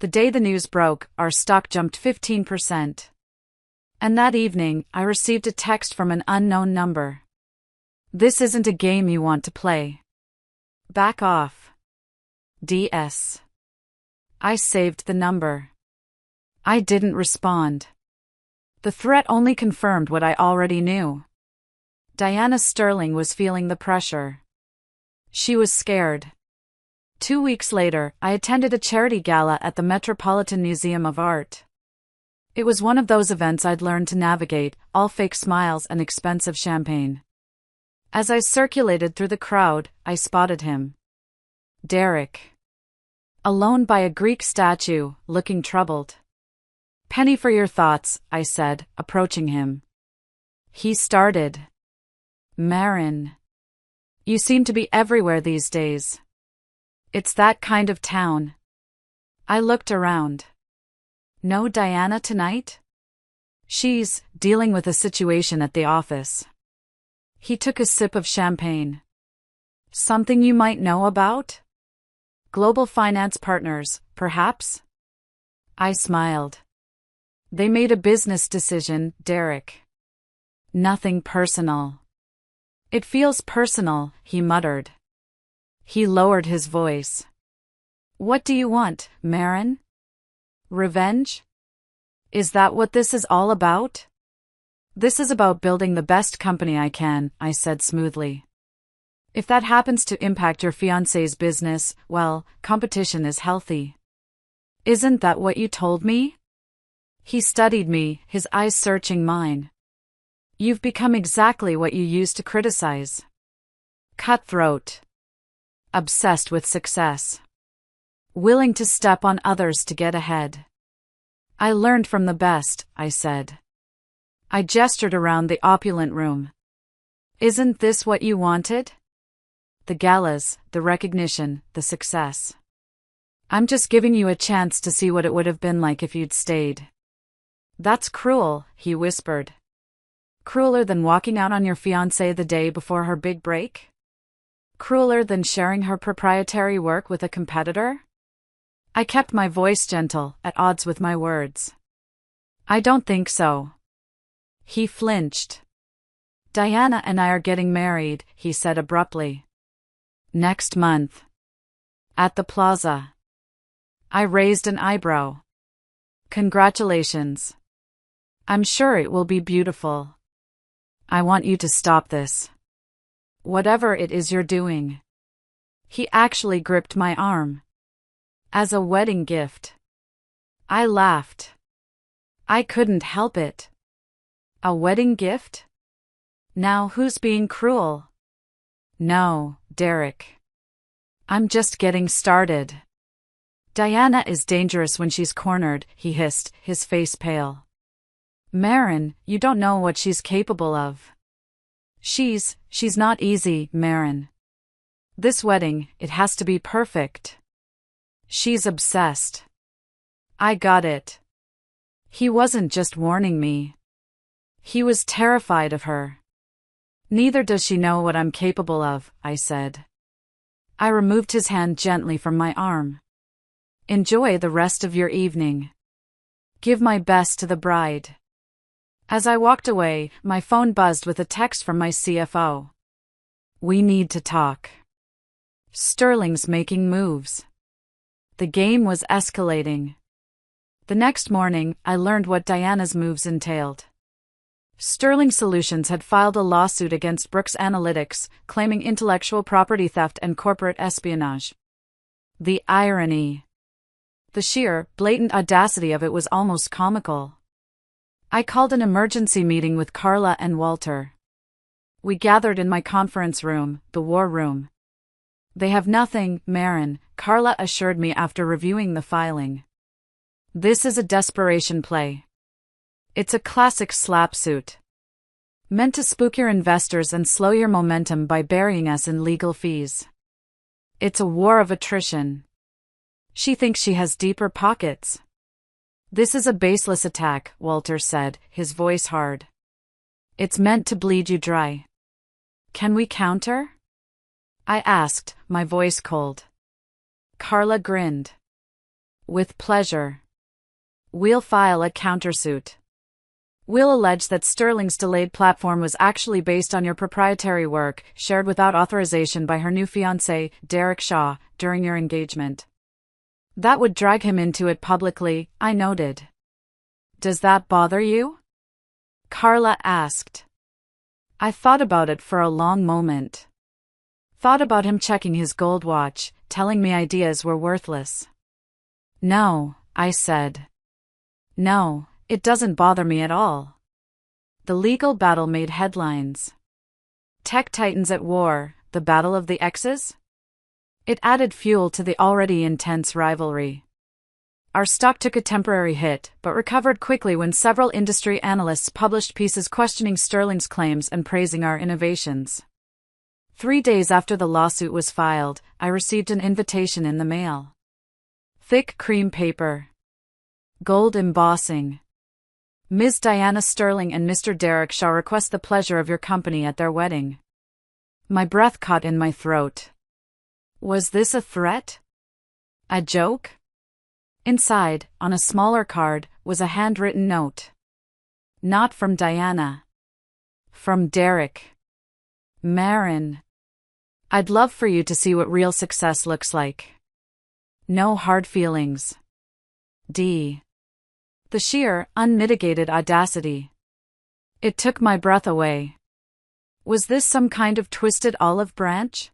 The day the news broke, our stock jumped 15%. And that evening, I received a text from an unknown number. This isn't a game you want to play. Back off. DS. I saved the number. I didn't respond. The threat only confirmed what I already knew. Diana Sterling was feeling the pressure. She was scared. 2 weeks later, I attended a charity gala at the Metropolitan Museum of Art. It was one of those events I'd learned to navigate, all fake smiles and expensive champagne. As I circulated through the crowd, I spotted him. Derek. Alone by a Greek statue, looking troubled. Penny for your thoughts, I said, approaching him. He started. Marin. You seem to be everywhere these days. It's that kind of town. I looked around. No Diana tonight? She's dealing with a situation at the office. He took a sip of champagne. Something you might know about? Global Finance Partners, perhaps? I smiled. They made a business decision, Derek. Nothing personal. It feels personal, he muttered. He lowered his voice. What do you want, Marin? Revenge? Is that what this is all about? This is about building the best company I can, I said smoothly. If that happens to impact your fiancé's business, well, competition is healthy. Isn't that what you told me? He studied me, his eyes searching mine. You've become exactly what you used to criticize. Cutthroat. Obsessed with success. Willing to step on others to get ahead. I learned from the best, I said. I gestured around the opulent room. Isn't this what you wanted? The galas, the recognition, the success. I'm just giving you a chance to see what it would have been like if you'd stayed. That's cruel, he whispered. Crueler than walking out on your fiancé the day before her big break? Crueler than sharing her proprietary work with a competitor? I kept my voice gentle, at odds with my words. I don't think so. He flinched. Diana and I are getting married, he said abruptly. Next month. At the plaza. I raised an eyebrow. Congratulations. I'm sure it will be beautiful. I want you to stop this. Whatever it is you're doing. He actually gripped my arm. As a wedding gift. I laughed. I couldn't help it. A wedding gift? Now who's being cruel? No, Derek. I'm just getting started. Diana is dangerous when she's cornered, he hissed, his face pale. Marin, you don't know what she's capable of. She's not easy, Marin. This wedding, it has to be perfect. She's obsessed. I got it. He wasn't just warning me. He was terrified of her. Neither does she know what I'm capable of, I said. I removed his hand gently from my arm. Enjoy the rest of your evening. Give my best to the bride. As I walked away, my phone buzzed with a text from my CFO. We need to talk. Sterling's making moves. The game was escalating. The next morning, I learned what Diana's moves entailed. Sterling Solutions had filed a lawsuit against Brooks Analytics, claiming intellectual property theft and corporate espionage. The irony. The sheer, blatant audacity of it was almost comical. I called an emergency meeting with Carla and Walter. We gathered in my conference room, the war room. They have nothing, Marin, Carla assured me after reviewing the filing. This is a desperation play. It's a classic slap suit. Meant to spook your investors and slow your momentum by burying us in legal fees. It's a war of attrition. She thinks she has deeper pockets. This is a baseless attack, Walter said, his voice hard. It's meant to bleed you dry. Can we counter? I asked, my voice cold. Carla grinned. With pleasure. We'll file a countersuit. We'll allege that Sterling's delayed platform was actually based on your proprietary work, shared without authorization by her new fiancé, Derek Shaw, during your engagement. That would drag him into it publicly, I noted. Does that bother you? Carla asked. I thought about it for a long moment. Thought about him checking his gold watch, telling me ideas were worthless. No, I said. No, it doesn't bother me at all. The legal battle made headlines. Tech titans at war, the battle of the X's? It added fuel to the already intense rivalry. Our stock took a temporary hit, but recovered quickly when several industry analysts published pieces questioning Sterling's claims and praising our innovations. 3 days after the lawsuit was filed, I received an invitation in the mail. Thick cream paper. Gold embossing. Ms. Diana Sterling and Mr. Derek Shaw request the pleasure of your company at their wedding. My breath caught in my throat. Was this a threat? A joke? Inside, on a smaller card, was a handwritten note. Not from Diana. From Derek. Marin. I'd love for you to see what real success looks like. No hard feelings. D. The sheer, unmitigated audacity. It took my breath away. Was this some kind of twisted olive branch?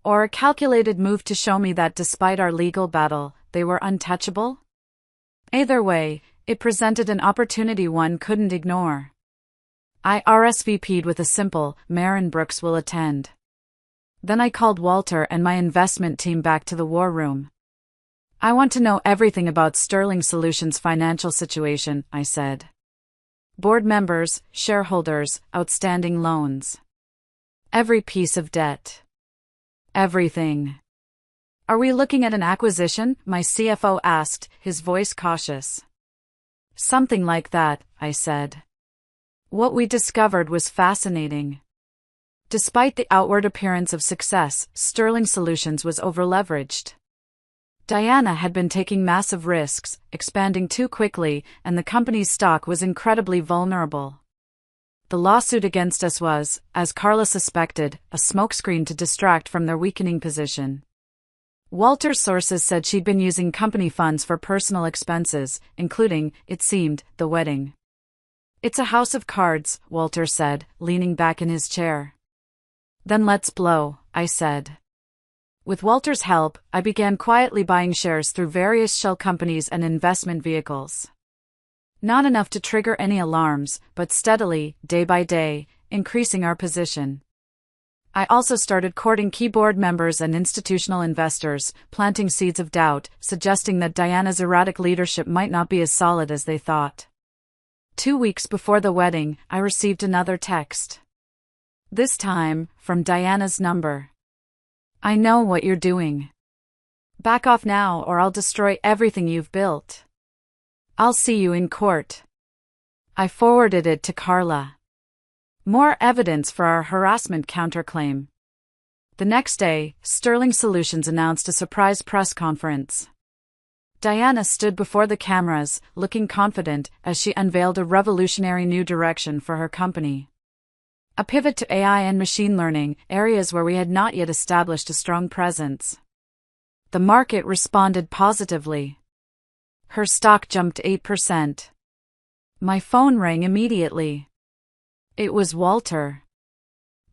Or a calculated move to show me that despite our legal battle, they were untouchable? Either way, it presented an opportunity one couldn't ignore. I RSVP'd with a simple, Maren Brooks will attend. Then I called Walter and my investment team back to the war room. I want to know everything about Sterling Solutions' financial situation, I said. Board members, shareholders, outstanding loans. Every piece of debt. Everything. Are we looking at an acquisition? My CFO asked, his voice cautious. Something like that, I said. What we discovered was fascinating. Despite the outward appearance of success, Sterling Solutions was overleveraged. Diana had been taking massive risks, expanding too quickly, and the company's stock was incredibly vulnerable. The lawsuit against us was, as Carla suspected, a smokescreen to distract from their weakening position. Walter's sources said she'd been using company funds for personal expenses, including, it seemed, the wedding. It's a house of cards, Walter said, leaning back in his chair. Then let's blow, I said. With Walter's help, I began quietly buying shares through various shell companies and investment vehicles. Not enough to trigger any alarms, but steadily, day by day, increasing our position. I also started courting key board members and institutional investors, planting seeds of doubt, suggesting that Diana's erratic leadership might not be as solid as they thought. 2 weeks before the wedding, I received another text. This time, from Diana's number. I know what you're doing. Back off now or I'll destroy everything you've built. I'll see you in court. I forwarded it to Carla. More evidence for our harassment counterclaim. The next day, Sterling Solutions announced a surprise press conference. Diana stood before the cameras, looking confident as she unveiled a revolutionary new direction for her company. A pivot to AI and machine learning, areas where we had not yet established a strong presence. The market responded positively. Her stock jumped 8%. My phone rang immediately. It was Walter.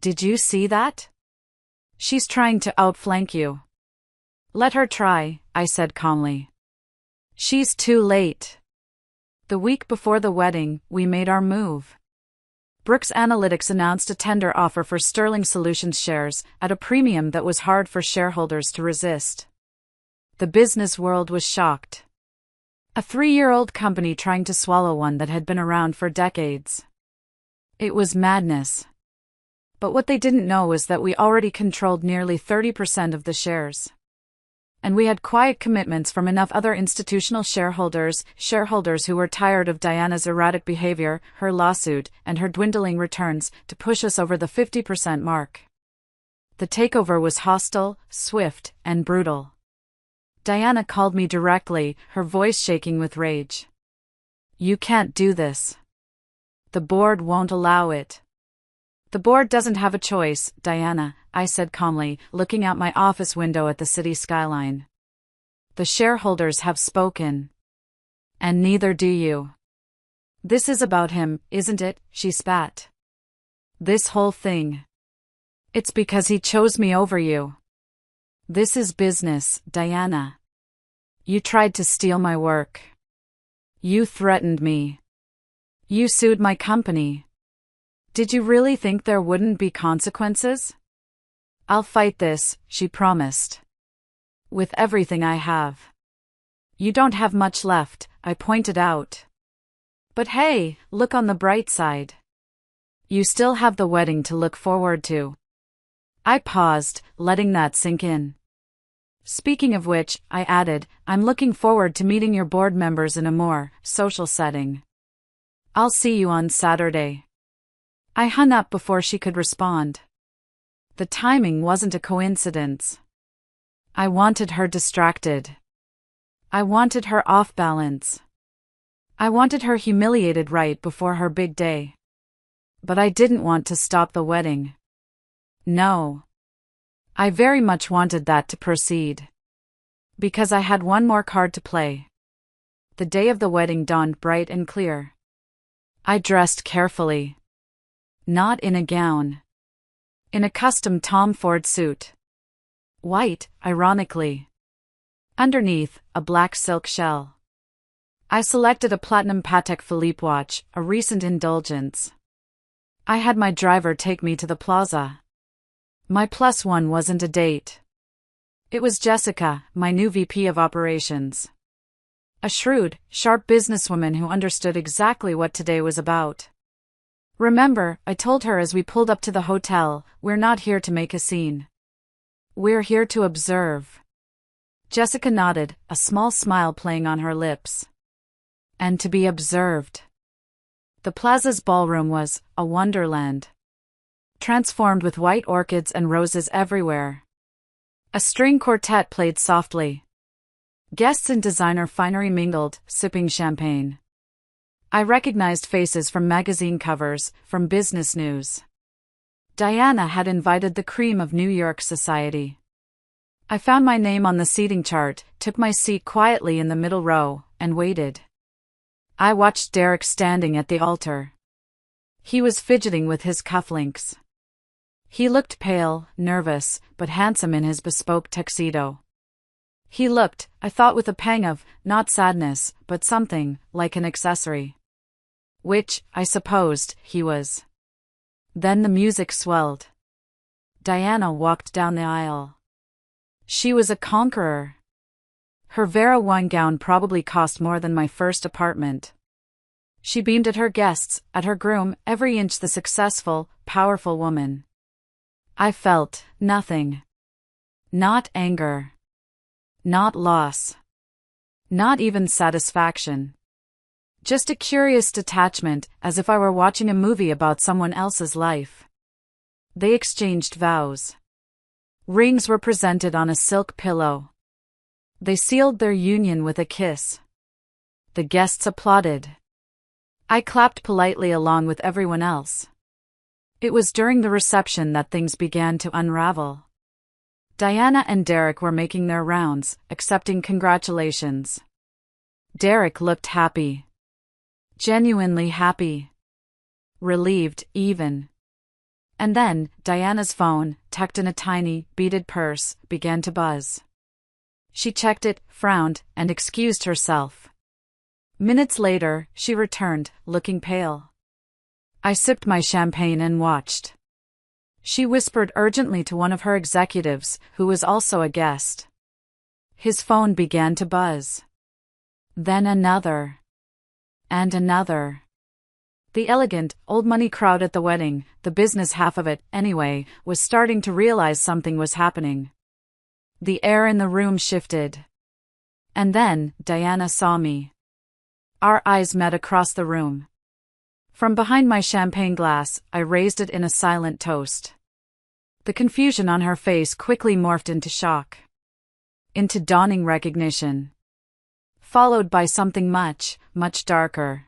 Did you see that? She's trying to outflank you. Let her try, I said calmly. She's too late. The week before the wedding, we made our move. Brooks Analytics announced a tender offer for Sterling Solutions shares at a premium that was hard for shareholders to resist. The business world was shocked. A 3-year-old company trying to swallow one that had been around for decades. It was madness. But what they didn't know was that we already controlled nearly 30% of the shares. And we had quiet commitments from enough other institutional shareholders who were tired of Diana's erratic behavior, her lawsuit, and her dwindling returns, to push us over the 50% mark. The takeover was hostile, swift, and brutal. Diana called me directly, her voice shaking with rage. You can't do this. The board won't allow it. The board doesn't have a choice, Diana, I said calmly, looking out my office window at the city skyline. The shareholders have spoken. And neither do you. This is about him, isn't it? She spat. This whole thing. It's because he chose me over you. This is business, Diana. You tried to steal my work. You threatened me. You sued my company. Did you really think there wouldn't be consequences? I'll fight this, she promised. With everything I have. You don't have much left, I pointed out. But hey, look on the bright side. You still have the wedding to look forward to. I paused, letting that sink in. Speaking of which, I added, I'm looking forward to meeting your board members in a more social setting. I'll see you on Saturday. I hung up before she could respond. The timing wasn't a coincidence. I wanted her distracted. I wanted her off balance. I wanted her humiliated right before her big day. But I didn't want to stop the wedding. No. I very much wanted that to proceed. Because I had one more card to play. The day of the wedding dawned bright and clear. I dressed carefully. Not in a gown. In a custom Tom Ford suit. White, ironically. Underneath, a black silk shell. I selected a platinum Patek Philippe watch, a recent indulgence. I had my driver take me to the plaza. My plus one wasn't a date. It was Jessica, my new VP of operations. A shrewd, sharp businesswoman who understood exactly what today was about. Remember, I told her as we pulled up to the hotel, we're not here to make a scene. We're here to observe. Jessica nodded, a small smile playing on her lips. And to be observed. The plaza's ballroom was a wonderland. Transformed with white orchids and roses everywhere. A string quartet played softly. Guests in designer finery mingled, sipping champagne. I recognized faces from magazine covers, from business news. Diana had invited the cream of New York society. I found my name on the seating chart, took my seat quietly in the middle row, and waited. I watched Derek standing at the altar. He was fidgeting with his cufflinks. He looked pale, nervous, but handsome in his bespoke tuxedo. He looked, I thought with a pang of, not sadness, but something, like an accessory. Which, I supposed, he was. Then the music swelled. Diana walked down the aisle. She was a conqueror. Her Vera Wang gown probably cost more than my first apartment. She beamed at her guests, at her groom, every inch the successful, powerful woman. I felt nothing. Not anger. Not loss. Not even satisfaction. Just a curious detachment, as if I were watching a movie about someone else's life. They exchanged vows. Rings were presented on a silk pillow. They sealed their union with a kiss. The guests applauded. I clapped politely along with everyone else. It was during the reception that things began to unravel. Diana and Derek were making their rounds, accepting congratulations. Derek looked happy. Genuinely happy. Relieved, even. And then, Diana's phone, tucked in a tiny, beaded purse, began to buzz. She checked it, frowned, and excused herself. Minutes later, she returned, looking pale. I sipped my champagne and watched. She whispered urgently to one of her executives, who was also a guest. His phone began to buzz. Then another. And another. The elegant, old-money crowd at the wedding, the business half of it, anyway, was starting to realize something was happening. The air in the room shifted. And then, Diana saw me. Our eyes met across the room. From behind my champagne glass, I raised it in a silent toast. The confusion on her face quickly morphed into shock. Into dawning recognition. Followed by something much, much darker.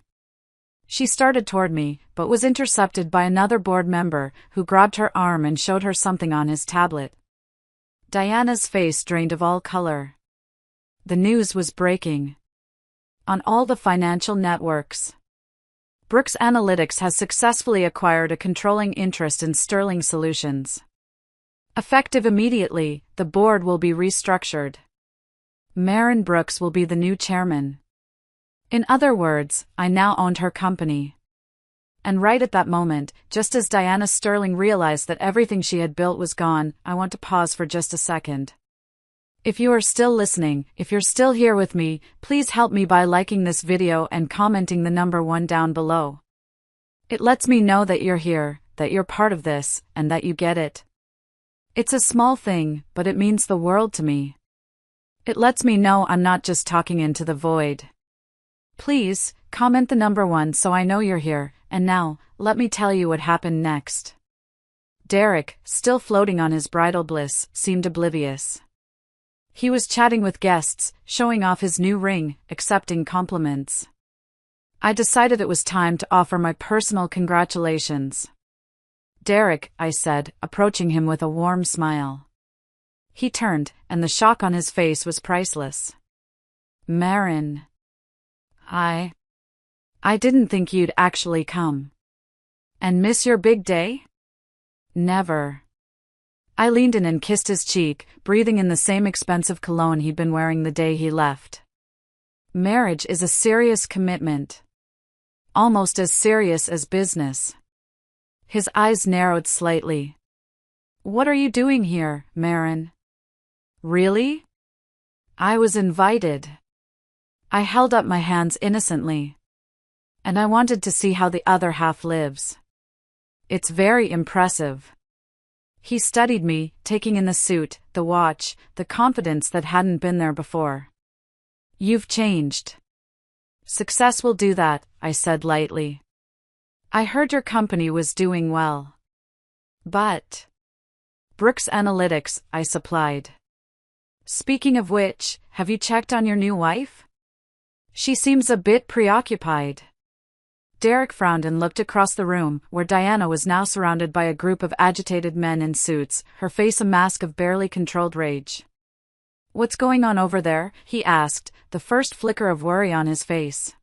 She started toward me, but was intercepted by another board member, who grabbed her arm and showed her something on his tablet. Diana's face drained of all color. The news was breaking. On all the financial networks. Brooks Analytics has successfully acquired a controlling interest in Sterling Solutions. Effective immediately, the board will be restructured. Maren Brooks will be the new chairman. In other words, I now owned her company. And right at that moment, just as Diana Sterling realized that everything she had built was gone, I want to pause for just a second. If you are still listening, if you're still here with me, please help me by liking this video and commenting the number 1 down below. It lets me know that you're here, that you're part of this, and that you get it. It's a small thing, but it means the world to me. It lets me know I'm not just talking into the void. Please, comment the number 1 so I know you're here, and now, let me tell you what happened next. Derek, still floating on his bridal bliss, seemed oblivious. He was chatting with guests, showing off his new ring, accepting compliments. I decided it was time to offer my personal congratulations. Derek, I said, approaching him with a warm smile. He turned, and the shock on his face was priceless. Maren. I didn't think you'd actually come. And miss your big day? Never. I leaned in and kissed his cheek, breathing in the same expensive cologne he'd been wearing the day he left. Marriage is a serious commitment. Almost as serious as business. His eyes narrowed slightly. What are you doing here, Marin? Really? I was invited. I held up my hands innocently. And I wanted to see how the other half lives. It's very impressive. He studied me, taking in the suit, the watch, the confidence that hadn't been there before. You've changed. Success will do that, I said lightly. I heard your company was doing well. But Brooks Analytics, I supplied. Speaking of which, have you checked on your new wife? She seems a bit preoccupied. Derek frowned and looked across the room, where Diana was now surrounded by a group of agitated men in suits, her face a mask of barely controlled rage. What's going on over there? He asked, the first flicker of worry on his face.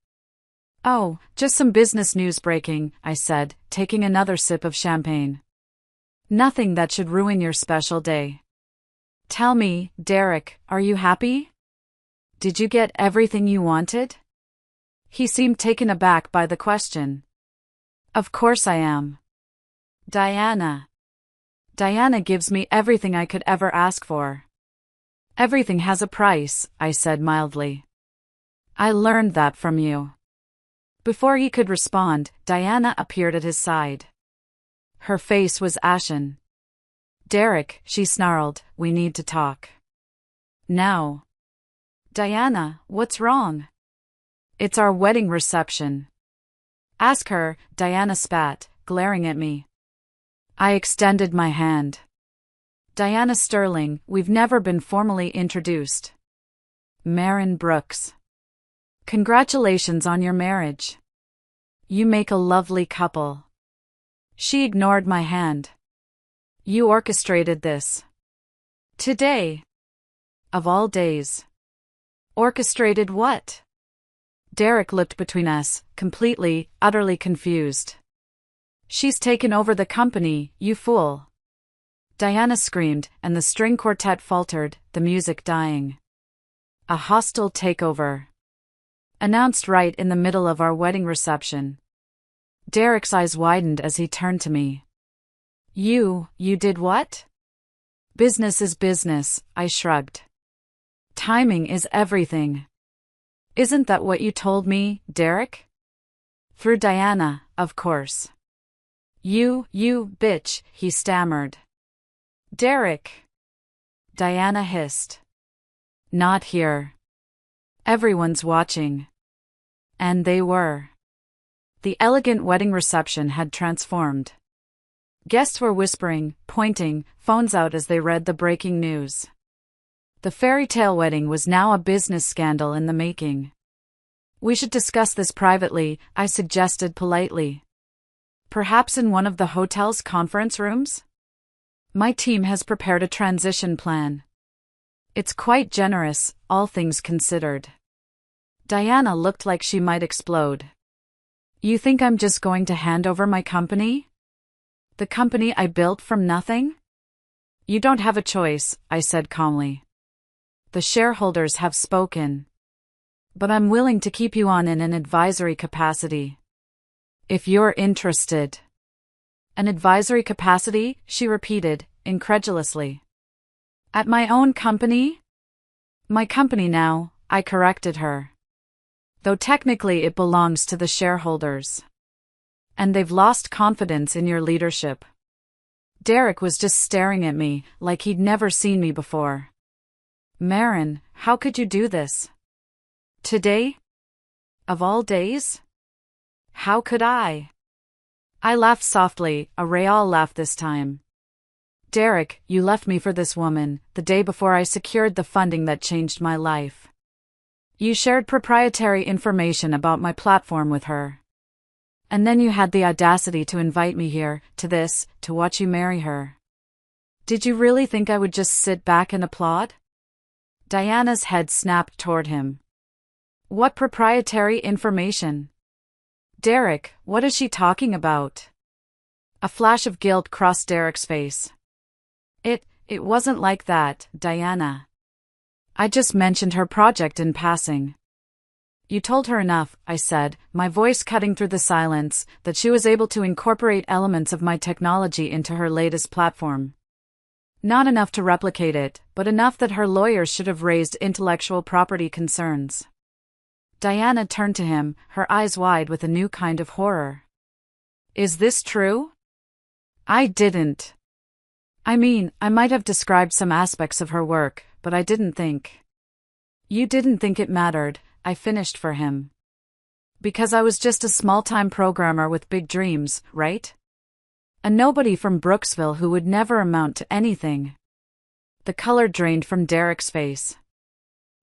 Oh, just some business news breaking, I said, taking another sip of champagne. Nothing that should ruin your special day. Tell me, Derek, are you happy? Did you get everything you wanted? He seemed taken aback by the question. Of course I am. Diana. Diana gives me everything I could ever ask for. Everything has a price, I said mildly. I learned that from you. Before he could respond, Diana appeared at his side. Her face was ashen. Derek, she snarled, we need to talk. Now. Diana, what's wrong? It's our wedding reception. Ask her, Diana spat, glaring at me. I extended my hand. Diana Sterling, we've never been formally introduced. Marin Brooks. Congratulations on your marriage. You make a lovely couple. She ignored my hand. You orchestrated this. Today. Of all days. Orchestrated what? Derek looked between us, completely, utterly confused. She's taken over the company, you fool. Diana screamed, and the string quartet faltered, the music dying. A hostile takeover. Announced right in the middle of our wedding reception. Derek's eyes widened as he turned to me. You did what? Business is business, I shrugged. Timing is everything. Isn't that what you told me, Derek? Through Diana, of course. You bitch, he stammered. Derek. Diana hissed. Not here. Everyone's watching. And they were. The elegant wedding reception had transformed. Guests were whispering, pointing, phones out as they read the breaking news. The fairy tale wedding was now a business scandal in the making. We should discuss this privately, I suggested politely. Perhaps in one of the hotel's conference rooms? My team has prepared a transition plan. It's quite generous, all things considered. Diana looked like she might explode. You think I'm just going to hand over my company? The company I built from nothing? You don't have a choice, I said calmly. The shareholders have spoken. But I'm willing to keep you on in an advisory capacity. If you're interested. An advisory capacity, she repeated, incredulously. At my own company? My company now, I corrected her. Though technically it belongs to the shareholders. And they've lost confidence in your leadership. Derek was just staring at me, like he'd never seen me before. Marin, how could you do this? Today? Of all days? How could I? I laughed softly, a real laugh this time. Derek, you left me for this woman, the day before I secured the funding that changed my life. You shared proprietary information about my platform with her. And then you had the audacity to invite me here, to watch you marry her. Did you really think I would just sit back and applaud? Diana's head snapped toward him. What proprietary information? Derek, what is she talking about? A flash of guilt crossed Derek's face. It wasn't like that, Diana. I just mentioned her project in passing. You told her enough, I said, my voice cutting through the silence, that she was able to incorporate elements of my technology into her latest platform. Not enough to replicate it, but enough that her lawyers should have raised intellectual property concerns. Diana turned to him, her eyes wide with a new kind of horror. Is this true? I didn't. I mean, I might have described some aspects of her work, but I didn't think. You didn't think it mattered, I finished for him. Because I was just a small-time programmer with big dreams, right? A nobody from Brooksville who would never amount to anything. The color drained from Derek's face.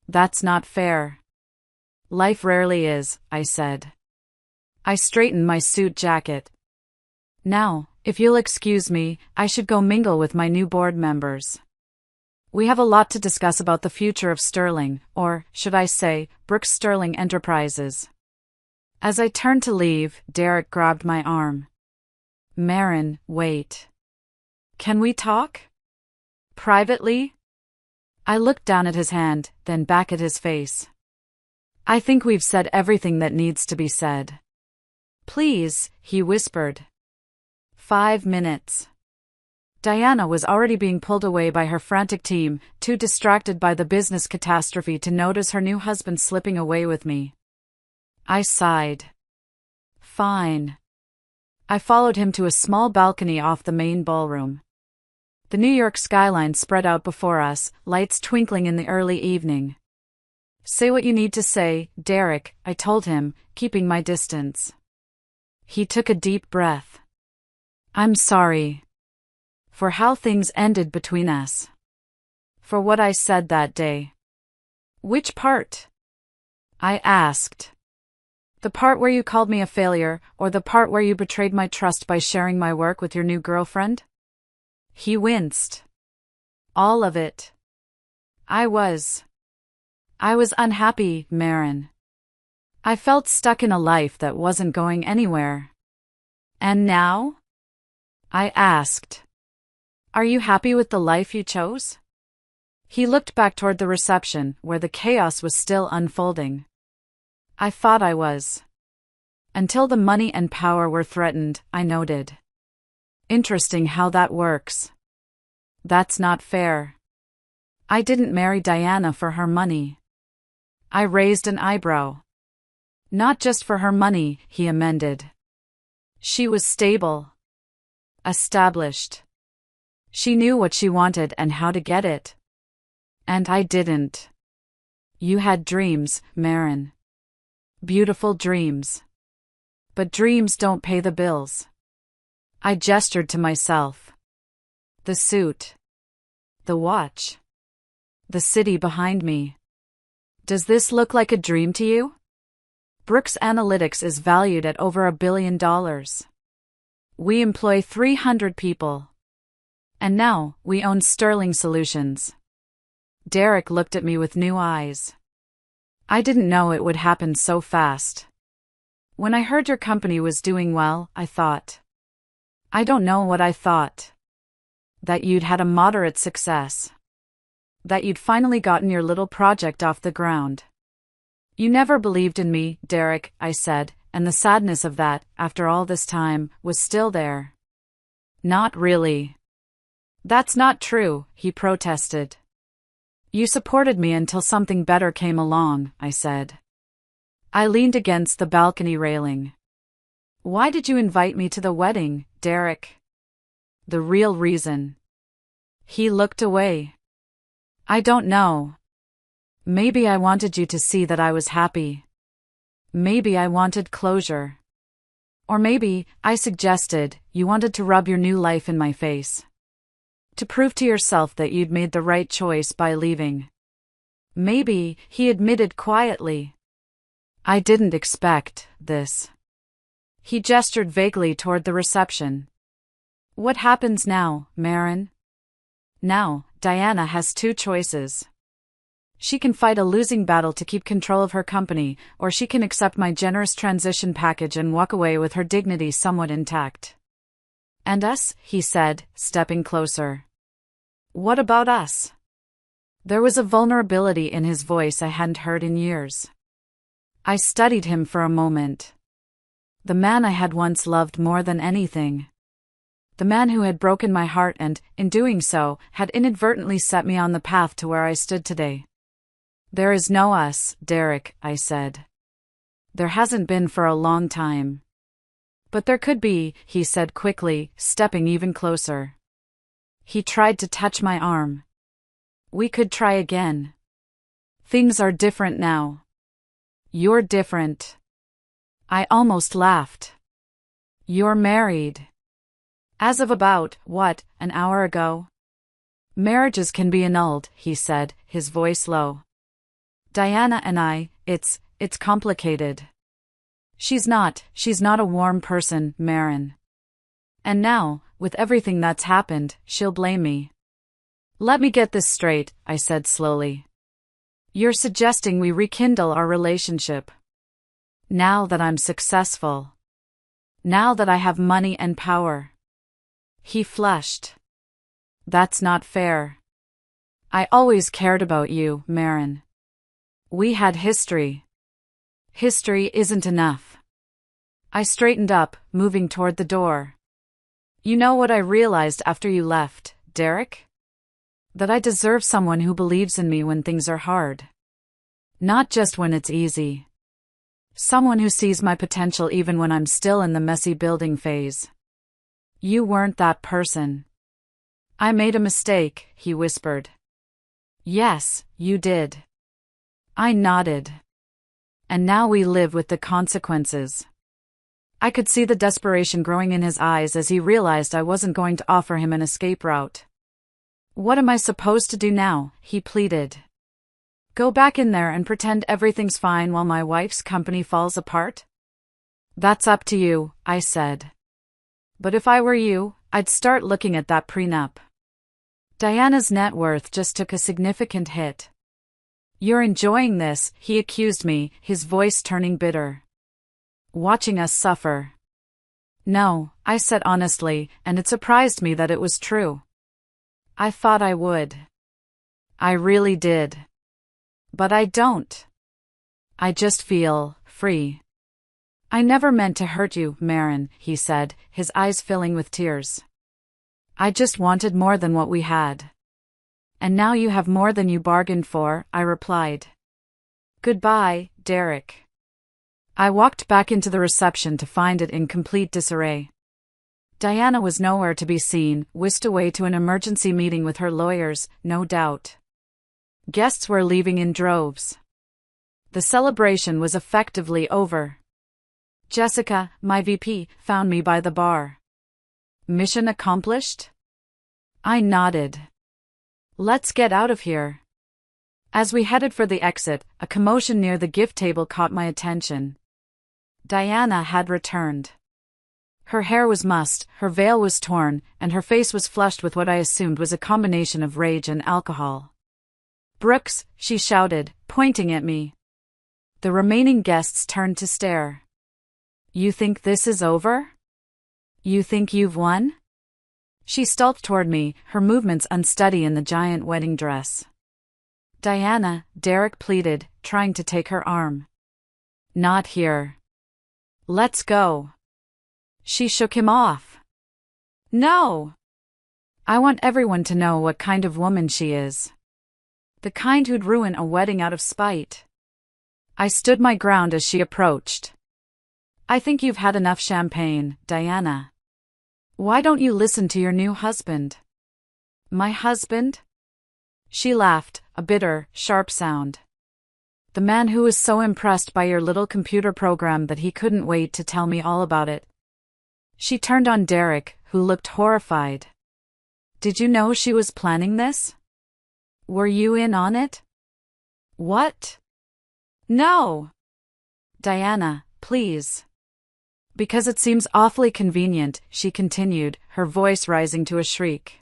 That's not fair. Life rarely is, I said. I straightened my suit jacket. Now, if you'll excuse me, I should go mingle with my new board members. We have a lot to discuss about the future of Sterling, or, should I say, Brooks Sterling Enterprises. As I turned to leave, Derek grabbed my arm. Maren, wait. Can we talk? Privately? I looked down at his hand, then back at his face. I think we've said everything that needs to be said. Please, he whispered. 5 minutes. Diana was already being pulled away by her frantic team, too distracted by the business catastrophe to notice her new husband slipping away with me. I sighed. Fine. I followed him to a small balcony off the main ballroom. The New York skyline spread out before us, lights twinkling in the early evening. Say what you need to say, Derek, I told him, keeping my distance. He took a deep breath. I'm sorry. For how things ended between us. For what I said that day. Which part? I asked. The part where you called me a failure, or the part where you betrayed my trust by sharing my work with your new girlfriend? He winced. All of it. I was unhappy, Maren. I felt stuck in a life that wasn't going anywhere. And now? I asked. Are you happy with the life you chose? He looked back toward the reception, where the chaos was still unfolding. I thought I was. Until the money and power were threatened, I noted. Interesting how that works. That's not fair. I didn't marry Diana for her money. I raised an eyebrow. Not just for her money, he amended. She was stable. Established. She knew what she wanted and how to get it. And I didn't. You had dreams, Maren. Beautiful dreams. But dreams don't pay the bills. I gestured to myself. The suit. The watch. The city behind me. Does this look like a dream to you? Brooks Analytics is valued at over $1 billion. We employ 300 people. And now, we own Sterling Solutions. Derek looked at me with new eyes. I didn't know it would happen so fast. When I heard your company was doing well, I thought. I don't know what I thought. That you'd had a moderate success. That you'd finally gotten your little project off the ground. You never believed in me, Derek, I said, and the sadness of that, after all this time, was still there. Not really. That's not true, he protested. You supported me until something better came along, I said. I leaned against the balcony railing. Why did you invite me to the wedding, Derek? The real reason. He looked away. I don't know. Maybe I wanted you to see that I was happy. Maybe I wanted closure. Or maybe, I suggested, you wanted to rub your new life in my face. To prove to yourself that you'd made the right choice by leaving. Maybe, he admitted quietly. I didn't expect this. He gestured vaguely toward the reception. What happens now, Maren? Now, Diana has 2 choices. She can fight a losing battle to keep control of her company, or she can accept my generous transition package and walk away with her dignity somewhat intact. And us, he said, stepping closer. What about us? There was a vulnerability in his voice I hadn't heard in years. I studied him for a moment. The man I had once loved more than anything. The man who had broken my heart and, in doing so, had inadvertently set me on the path to where I stood today. There is no us, Derek, I said. There hasn't been for a long time. But there could be, he said quickly, stepping even closer. He tried to touch my arm. We could try again. Things are different now. You're different. I almost laughed. You're married. As of about, an hour ago? Marriages can be annulled, he said, his voice low. Diana and I, it's complicated. She's not a warm person, Marin. And now, with everything that's happened, she'll blame me. Let me get this straight, I said slowly. You're suggesting we rekindle our relationship. Now that I'm successful. Now that I have money and power. He flushed. That's not fair. I always cared about you, Marin. We had history. History isn't enough. I straightened up, moving toward the door. You know what I realized after you left, Derek? That I deserve someone who believes in me when things are hard. Not just when it's easy. Someone who sees my potential even when I'm still in the messy building phase. You weren't that person. I made a mistake, he whispered. Yes, you did. I nodded. And now we live with the consequences. I could see the desperation growing in his eyes as he realized I wasn't going to offer him an escape route. What am I supposed to do now? He pleaded. Go back in there and pretend everything's fine while my wife's company falls apart? That's up to you, I said. But if I were you, I'd start looking at that prenup. Diana's net worth just took a significant hit. You're enjoying this, he accused me, his voice turning bitter. Watching us suffer. No, I said honestly, and it surprised me that it was true. I thought I would. I really did. But I don't. I just feel free. I never meant to hurt you, Marin, he said, his eyes filling with tears. I just wanted more than what we had. And now you have more than you bargained for, I replied. Goodbye, Derek. I walked back into the reception to find it in complete disarray. Diana was nowhere to be seen, whisked away to an emergency meeting with her lawyers, no doubt. Guests were leaving in droves. The celebration was effectively over. Jessica, my VP, found me by the bar. Mission accomplished? I nodded. Let's get out of here. As we headed for the exit, a commotion near the gift table caught my attention. Diana had returned. Her hair was mussed, her veil was torn, and her face was flushed with what I assumed was a combination of rage and alcohol. Brooks, she shouted, pointing at me. The remaining guests turned to stare. You think this is over? You think you've won? She stalked toward me, her movements unsteady in the giant wedding dress. Diana, Derek pleaded, trying to take her arm. Not here. Let's go. She shook him off. No. I want everyone to know what kind of woman she is. The kind who'd ruin a wedding out of spite. I stood my ground as she approached. I think you've had enough champagne, Diana. Why don't you listen to your new husband? My husband? She laughed, a bitter, sharp sound. The man who was so impressed by your little computer program that he couldn't wait to tell me all about it. She turned on Derek, who looked horrified. Did you know she was planning this? Were you in on it? What? No. Diana, please. Because it seems awfully convenient, she continued, her voice rising to a shriek.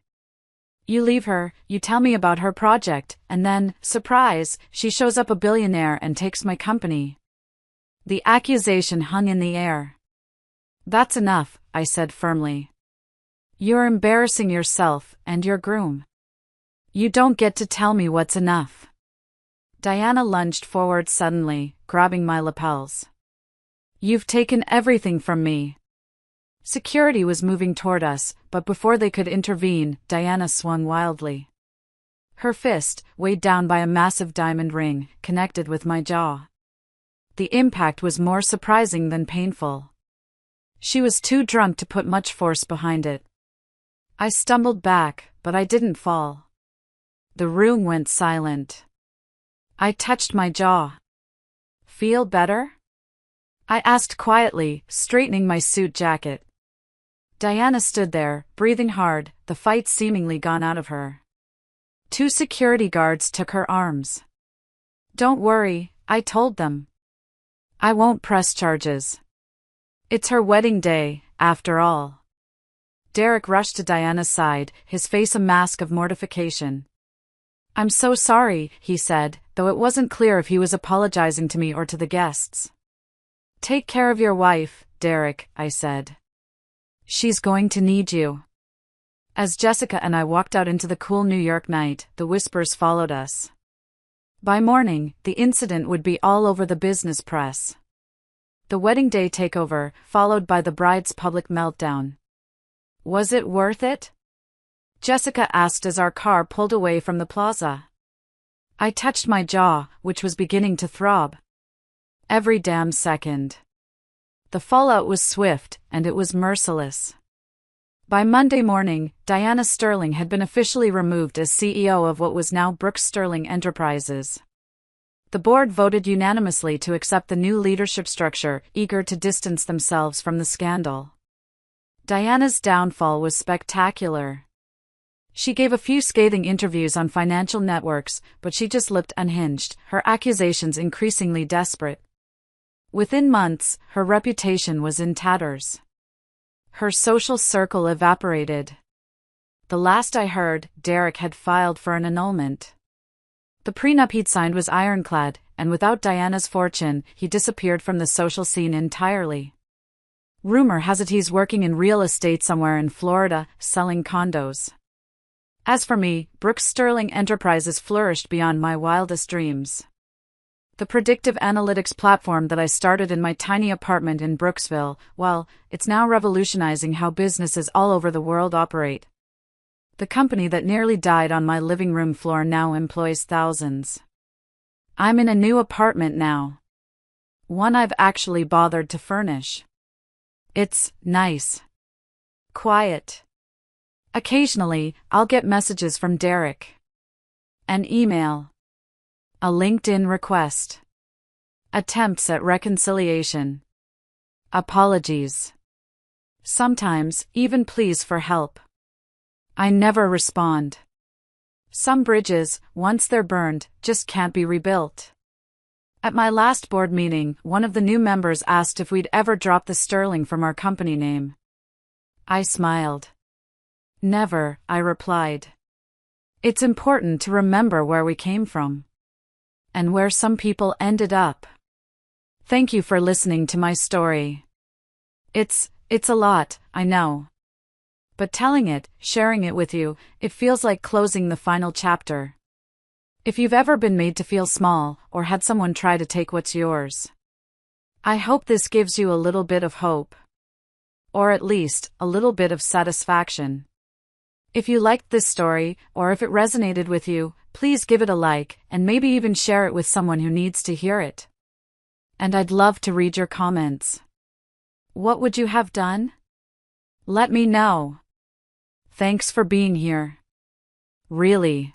You leave her, you tell me about her project, and then, surprise, she shows up a billionaire and takes my company. The accusation hung in the air. That's enough, I said firmly. You're embarrassing yourself and your groom. You don't get to tell me what's enough. Diana lunged forward suddenly, grabbing my lapels. "You've taken everything from me." Security was moving toward us, but before they could intervene, Diana swung wildly. Her fist, weighed down by a massive diamond ring, connected with my jaw. The impact was more surprising than painful. She was too drunk to put much force behind it. I stumbled back, but I didn't fall. The room went silent. I touched my jaw. "Feel better?" I asked quietly, straightening my suit jacket. Diana stood there, breathing hard, the fight seemingly gone out of her. 2 security guards took her arms. "Don't worry," I told them. "I won't press charges. It's her wedding day, after all." Derek rushed to Diana's side, his face a mask of mortification. "I'm so sorry," he said, though it wasn't clear if he was apologizing to me or to the guests. "Take care of your wife, Derek," I said. "She's going to need you." As Jessica and I walked out into the cool New York night, the whispers followed us. By morning, the incident would be all over the business press. The wedding day takeover, followed by the bride's public meltdown. Was it worth it? Jessica asked as our car pulled away from the plaza. I touched my jaw, which was beginning to throb. Every damn second. The fallout was swift, and it was merciless. By Monday morning, Diana Sterling had been officially removed as CEO of what was now Brooks Sterling Enterprises. The board voted unanimously to accept the new leadership structure, eager to distance themselves from the scandal. Diana's downfall was spectacular. She gave a few scathing interviews on financial networks, but she just looked unhinged, her accusations increasingly desperate. Within months, her reputation was in tatters. Her social circle evaporated. The last I heard, Derek had filed for an annulment. The prenup he'd signed was ironclad, and without Diana's fortune, he disappeared from the social scene entirely. Rumor has it he's working in real estate somewhere in Florida, selling condos. As for me, Brooks Sterling Enterprises flourished beyond my wildest dreams. The predictive analytics platform that I started in my tiny apartment in Brooksville, well, it's now revolutionizing how businesses all over the world operate. The company that nearly died on my living room floor now employs thousands. I'm in a new apartment now. One I've actually bothered to furnish. It's nice. Quiet. Occasionally, I'll get messages from Derek. An email. A LinkedIn request. Attempts at reconciliation. Apologies. Sometimes, even pleas for help. I never respond. Some bridges, once they're burned, just can't be rebuilt. At my last board meeting, one of the new members asked if we'd ever drop the Sterling from our company name. I smiled. Never, I replied. It's important to remember where we came from. And where some people ended up. Thank you for listening to my story. It's a lot, I know. But telling it, sharing it with you, it feels like closing the final chapter. If you've ever been made to feel small, or had someone try to take what's yours, I hope this gives you a little bit of hope. Or at least, a little bit of satisfaction. If you liked this story, or if it resonated with you, please give it a like, and maybe even share it with someone who needs to hear it. And I'd love to read your comments. What would you have done? Let me know. Thanks for being here. Really.